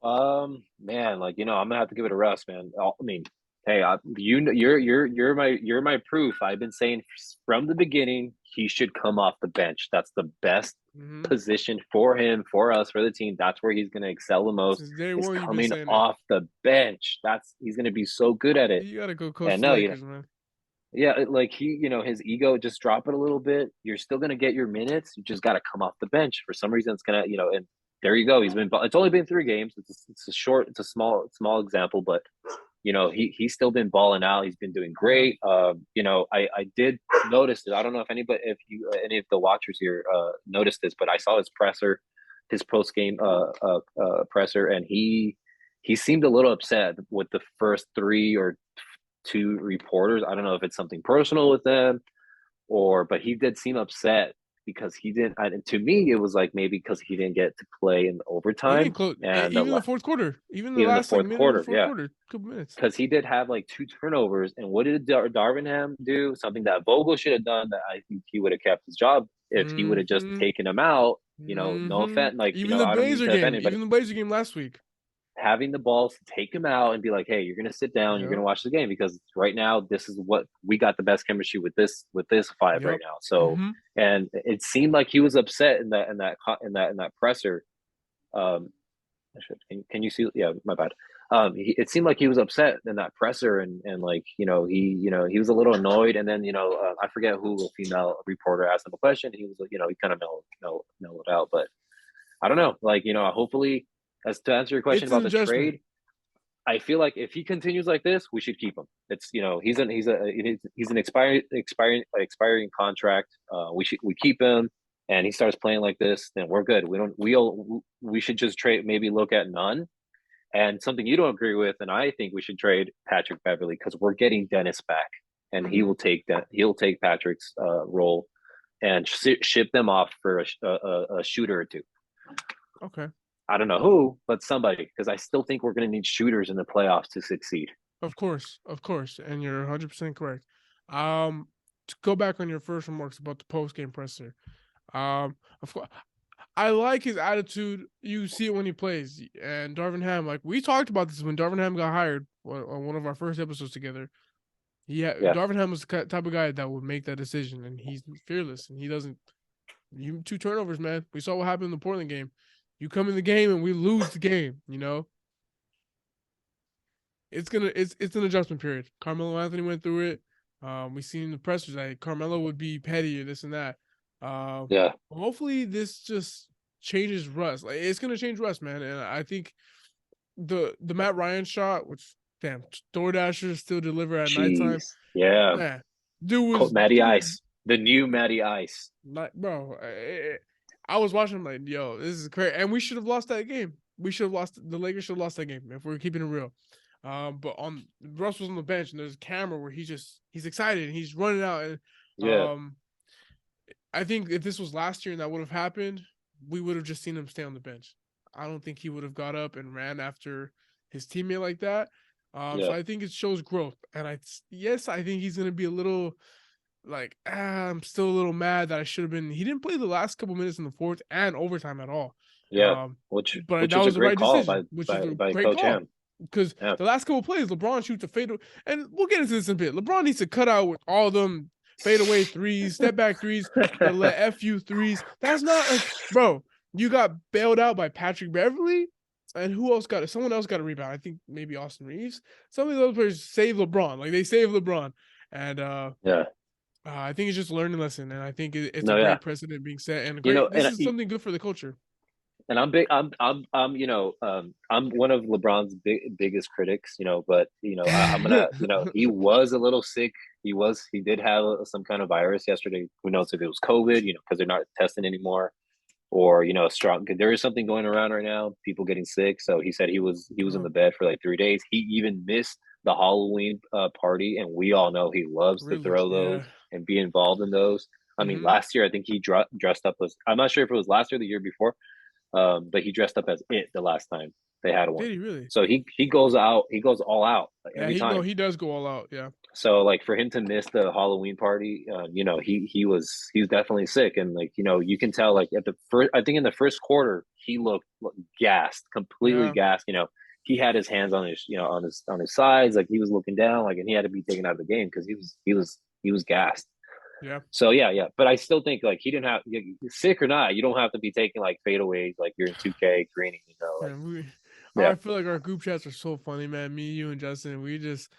Man, like I'm gonna have to give it a rest, man. I mean, hey, you're my proof. I've been saying from the beginning he should come off the bench. That's the best Mm-hmm. position for him, for us, for the team. That's where he's gonna excel the most. Since day Is one, you've been coming saying it. off the bench. He's gonna be so good at it. You gotta go coach And the no, Lakers, man. yeah, like his ego, just drop it a little bit. You're still gonna get your minutes. You just got to come off the bench. For some reason, it's gonna, and there you go. It's only been 3 games. It's a short, it's a small example, but he's still been balling out. He's been doing Yeah. great. I did notice it. I don't know if any of the watchers here noticed this, but I saw his post game presser, and he seemed a little upset with the first three or two reporters. I don't know if it's something personal with them, but he did seem upset because he didn't. To me, it was like maybe because he didn't get to play in He didn't overtime close and even the fourth quarter, even the even the last like fourth minute of the quarter. fourth Yeah, quarter, couple minutes. because he did have like 2 turnovers. And what did Darvinham do? Something that Vogel should have done. That I think he would have kept his job if he would have just Mm-hmm. taken him out. No Mm-hmm. offense, like Even the I don't mean Blazer to offend game, anybody. even the Blazer game last week. Having the balls to take him out and be like, hey, you're gonna sit down, you're Yep. gonna watch the game, because right now this is what we got, the best chemistry with this five right Yep. now. So, Mm-hmm. and it seemed like he was upset in that presser. Um, can you see? Yeah, my bad. It seemed like he was upset in that presser, and like he was a little annoyed, and then I forget who, a female reporter, asked him a question. He was like, he kind of mellowed out, but I don't know. Like, hopefully, as to answer your question It's about an the adjustment. trade, I feel like if he continues like this, we should keep him. It's he's an expiring contract. We keep him, and he starts playing like this, then we're good. We should just trade. Maybe look at none. And something you don't agree with, and I think we should trade Patrick Beverly, because we're getting Dennis back, and he Mm-hmm. will take that. He'll take Patrick's role. and ship them off for a shooter or two. Okay. I don't know who, but somebody, because I still think we're going to need shooters in the playoffs to succeed. Of course, and you're 100% correct. To go back on your first remarks about the post game presser, of course, I like his attitude. You see it when he plays. And Darvin Ham, like we talked about this when Darvin Ham got hired on one of our first episodes together. Yeah, Darvin Ham was the type of guy that would make that decision, and he's fearless, and he doesn't. You 2 turnovers, man. We saw what happened in the Portland game. You come in the game and we lose the game. You know, it's an adjustment period. Carmelo Anthony went through it. We seen the pressers like Carmelo would be petty or this and that. Hopefully this just changes Russ. Like it's gonna change Russ, man. And I think the Matt Ryan shot, which damn DoorDashers still deliver at nighttime. Yeah, man, dude was Matty Ice, the new Matty Ice. Like, bro, I was watching. I'm like, yo, this is crazy, and we should have lost that game. We should have lost. The Lakers should have lost that game if we're keeping it real. But on Russ was on the bench, and there's a camera where he's excited and he's running out. And I think if this was last year and that would have happened, we would have just seen him stay on the bench. I don't think he would have got up and ran after his teammate like that. So I think it shows growth. And I think he's gonna be a little like, I'm still a little mad that I should have been. He didn't play the last couple minutes in the fourth and overtime at all. Which was a great call by Coach Ham. Because the last couple plays, LeBron shoots a fadeaway, and we'll get into this in a bit. LeBron needs to cut out with all them fadeaway threes, step back threes, and let FU threes. That's not like, bro. You got bailed out by Patrick Beverly, and who else got it? Someone else got a rebound. I think maybe Austin Reeves. Some of those players save LeBron, like they save LeBron, and I think it's just a learning lesson, and I think it's a great precedent being set, and this is something good for the culture. And I'm big. I'm one of LeBron's biggest critics. But I'm gonna. He was a little sick. He did have some kind of virus yesterday. Who knows if it was COVID? Because they're not testing anymore, or strong. There is something going around right now. People getting sick. So he said he was in the bed for like 3 days. He even missed the Halloween party, and we all know he loves to throw those and be involved in those. I mean, last year I think he dressed up as. I'm not sure if it was last year or the year before. But he dressed up as it the last time they had one. Did he really? So he goes out. He goes all out every time. He does go all out. Yeah. So like for him to miss the Halloween party, he was definitely sick, and you can tell at the first. I think in the first quarter he looked gassed, completely gassed. He had his hands on his on his sides, like he was looking down, and he had to be taken out of the game because he was gassed. Yeah. So but I still think he didn't have sick or not. You don't have to be taking fadeaways like you're in 2K greening. I feel like our group chats are so funny, man. Me, you, and Justin. We just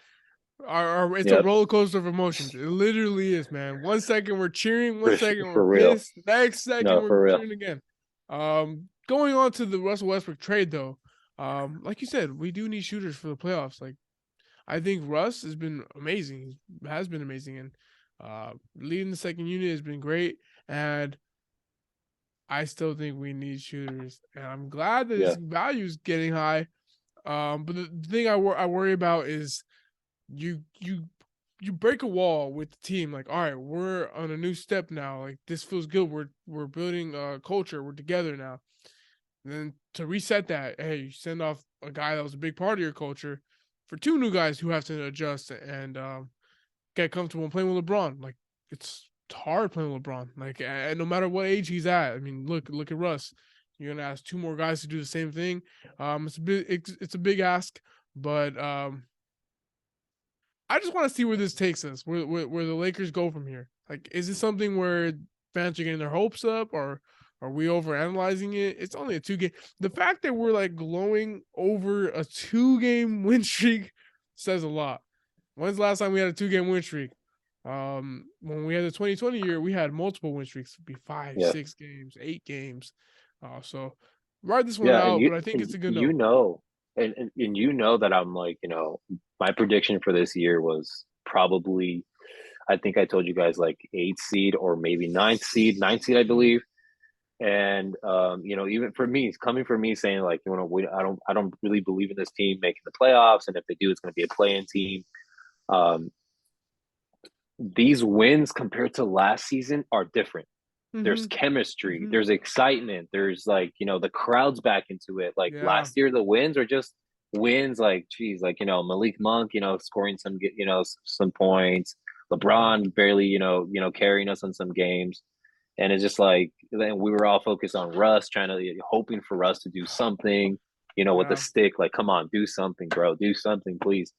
it's a roller coaster of emotions. It literally is, man. 1 second we're cheering, 1 second we're pissed, next second we're cheering again. Going on to the Russell Westbrook trade though, like you said, we do need shooters for the playoffs. Like I think Russ has been amazing. He has been amazing, and leading the second unit has been great, and I still think we need shooters, and I'm glad that his value is getting high. But the thing I worry about is you break a wall with the team. Like, all right, we're on a new step now. Like this feels good. We're building a culture. We're together now. And then to reset that, hey, you send off a guy that was a big part of your culture for 2 new guys who have to adjust and get comfortable playing with LeBron. Like it's hard playing with LeBron. Like, and no matter what age he's at. I mean, look at Russ. You're gonna ask 2 more guys to do the same thing. It's a big ask, but I just want to see where this takes us. Where the Lakers go from here. Like, is it something where fans are getting their hopes up, or are we overanalyzing it? It's only a 2-game. The fact that we're glowing over a 2-game win streak says a lot. When's the last time we had a 2-game win streak? When we had the 2020 year, we had multiple win streaks. It'd be 5, 6 games, 8 games. So ride this one out, but I think it's a good note. And that I'm my prediction for this year was probably, I think I told you guys 8th seed or maybe 9th seed, I believe. And even for me, it's coming from me saying I don't really believe in this team making the playoffs, and if they do, it's going to be a play-in team. These wins compared to last season are different. there's chemistry, Mhm. there's excitement, there's like, the crowd's back into it. Like Yeah. last year, the wins are just wins. Like, geez, like, Malik Monk, scoring some, some points. Yeah. LeBron barely, carrying us on some games. And it's just like, then we were all focused on Russ, hoping for Russ to do something, with a Yeah. stick. Like, come on, do something, bro, do something, please.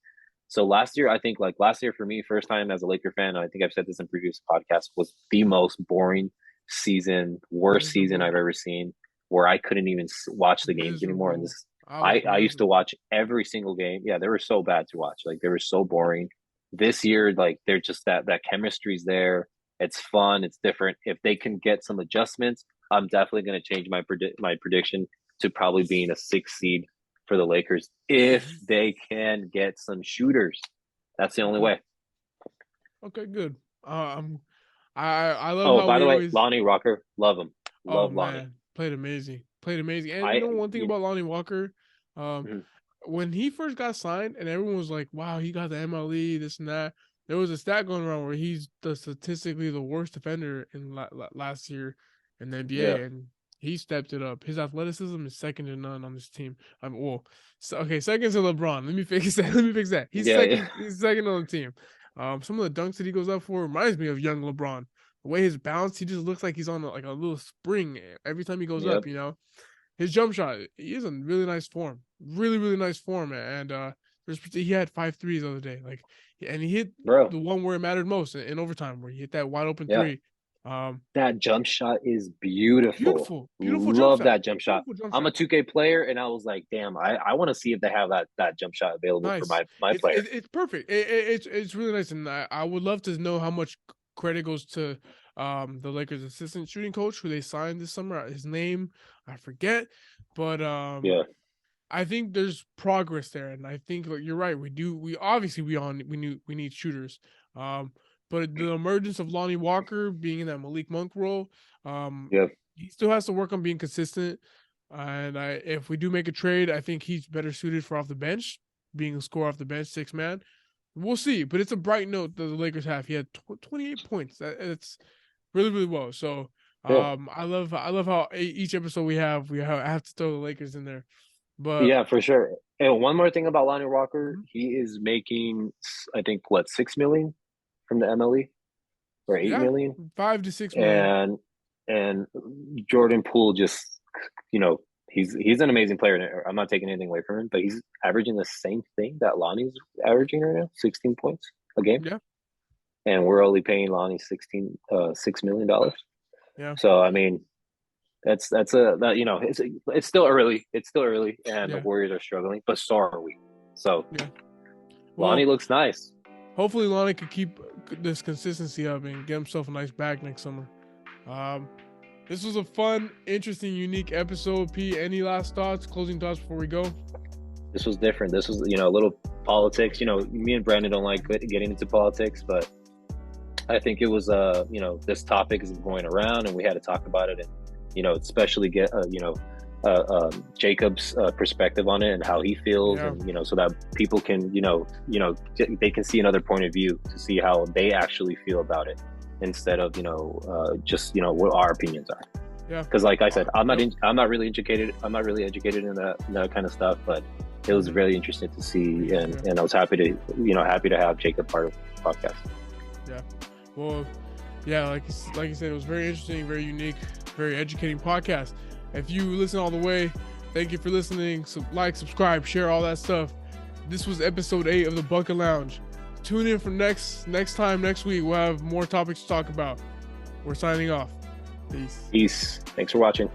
So last year, I think, like last year for me, first time as a Laker fan, I think I've said this in previous podcasts, was the most boring season, worst season Miserable. I've ever seen, where I couldn't even watch the games anymore. And Miserable. this, I I was I used to miserable. watch every single game. Yeah, they were so bad to watch. Like they were so boring. This year, like they're just that chemistry's there. It's fun. It's different. If they can get some adjustments, I'm definitely going to change my prediction to probably being a 6 seed for the Lakers if Mhm. they can get some shooters. That's the only Okay. way. Okay, good. I love Oh, how by we the way, always. Lonnie Walker, love him, Oh love Lonnie. man, played amazing. Played amazing. And I one thing you, about Lonnie Walker, um, mhm, when he first got signed, and everyone was like, "Wow, he got the MLE, this and that." There was a stat going around where he's statistically the worst defender in last year in the yeah, NBA, and he stepped it up. His athleticism is second to none on this team. Well, so, okay, second to LeBron. Let me fix that. Let me fix that. He's yeah, yeah, second. He's second on the team. Some of the dunks that he goes up for reminds me of young LeBron. The way his bounce, he just looks like he's on like a little spring every time he goes up. yep, His jump shot, he is in really nice form, really really nice form, and he had 5 threes the other day, like, and he hit bro, the one where it mattered most in overtime, where he hit that wide open yeah. three. Um, That jump shot is beautiful. beautiful, beautiful jump Love shot, that jump shot. beautiful jump I'm a shot. 2K player, and I was like, damn, I want to see if they have that jump shot available for Nice. my It's player. it's perfect. It's really nice, and I would love to know how much credit goes to the Lakers assistant shooting coach who they signed this summer. His name I forget, but Yeah, I think there's progress there, and I think like, you're right. We obviously we need shooters. Um, but the emergence of Lonnie Walker being in that Malik Monk role, um, yeah, he still has to work on being consistent. And if we do make a trade, I think he's better suited for off the bench, being a scorer off the bench, six man. We'll see, but it's a bright note that the Lakers have. He had 28 points. It's really really well. So yeah. I love how each episode I have to throw the Lakers in there. But Yeah, for sure. And one more thing about Lonnie Walker, mhm. he is making, I think, what, 6 million from the MLE or eight Yeah, million, 5 to 6 million. and and Jordan Poole just, he's an amazing player. And I'm not taking anything away from him, but he's averaging the same thing that Lonnie's averaging right now, 16 points a game, Yeah, and we're only paying Lonnie $6 million. yeah, So I mean, that's a that it's still early. It's still early, and the yeah, Warriors are struggling, but so are we. So yeah. Lonnie Well, looks nice. hopefully Lonnie could keep this consistency up and get himself a nice bag next summer. Um, this was a fun, interesting, unique episode. P, any last thoughts, closing thoughts before we go? This was different. This was a little politics. Me and Brandon don't like getting into politics, but I think it was this topic is going around, and we had to talk about it, and especially get Jacob's perspective on it and how he feels, Yeah, and so that people can they can see another point of view to see how they actually feel about it, instead of just what our opinions are. yeah. Because like I said, Yep. I'm not really educated in that kind of stuff, but it was Mhm. really interesting to see, Yeah, and I was happy to have Jacob part of the podcast. yeah. Well, yeah, like you said, it was very interesting, very unique, very educating podcast. If you listen all the way, thank you for listening. So like, subscribe, share all that stuff. This was episode 8 of the Bucket Lounge. Tune in for next time next week. We'll have more topics to talk about. We're signing off. Peace. Peace. Thanks for watching.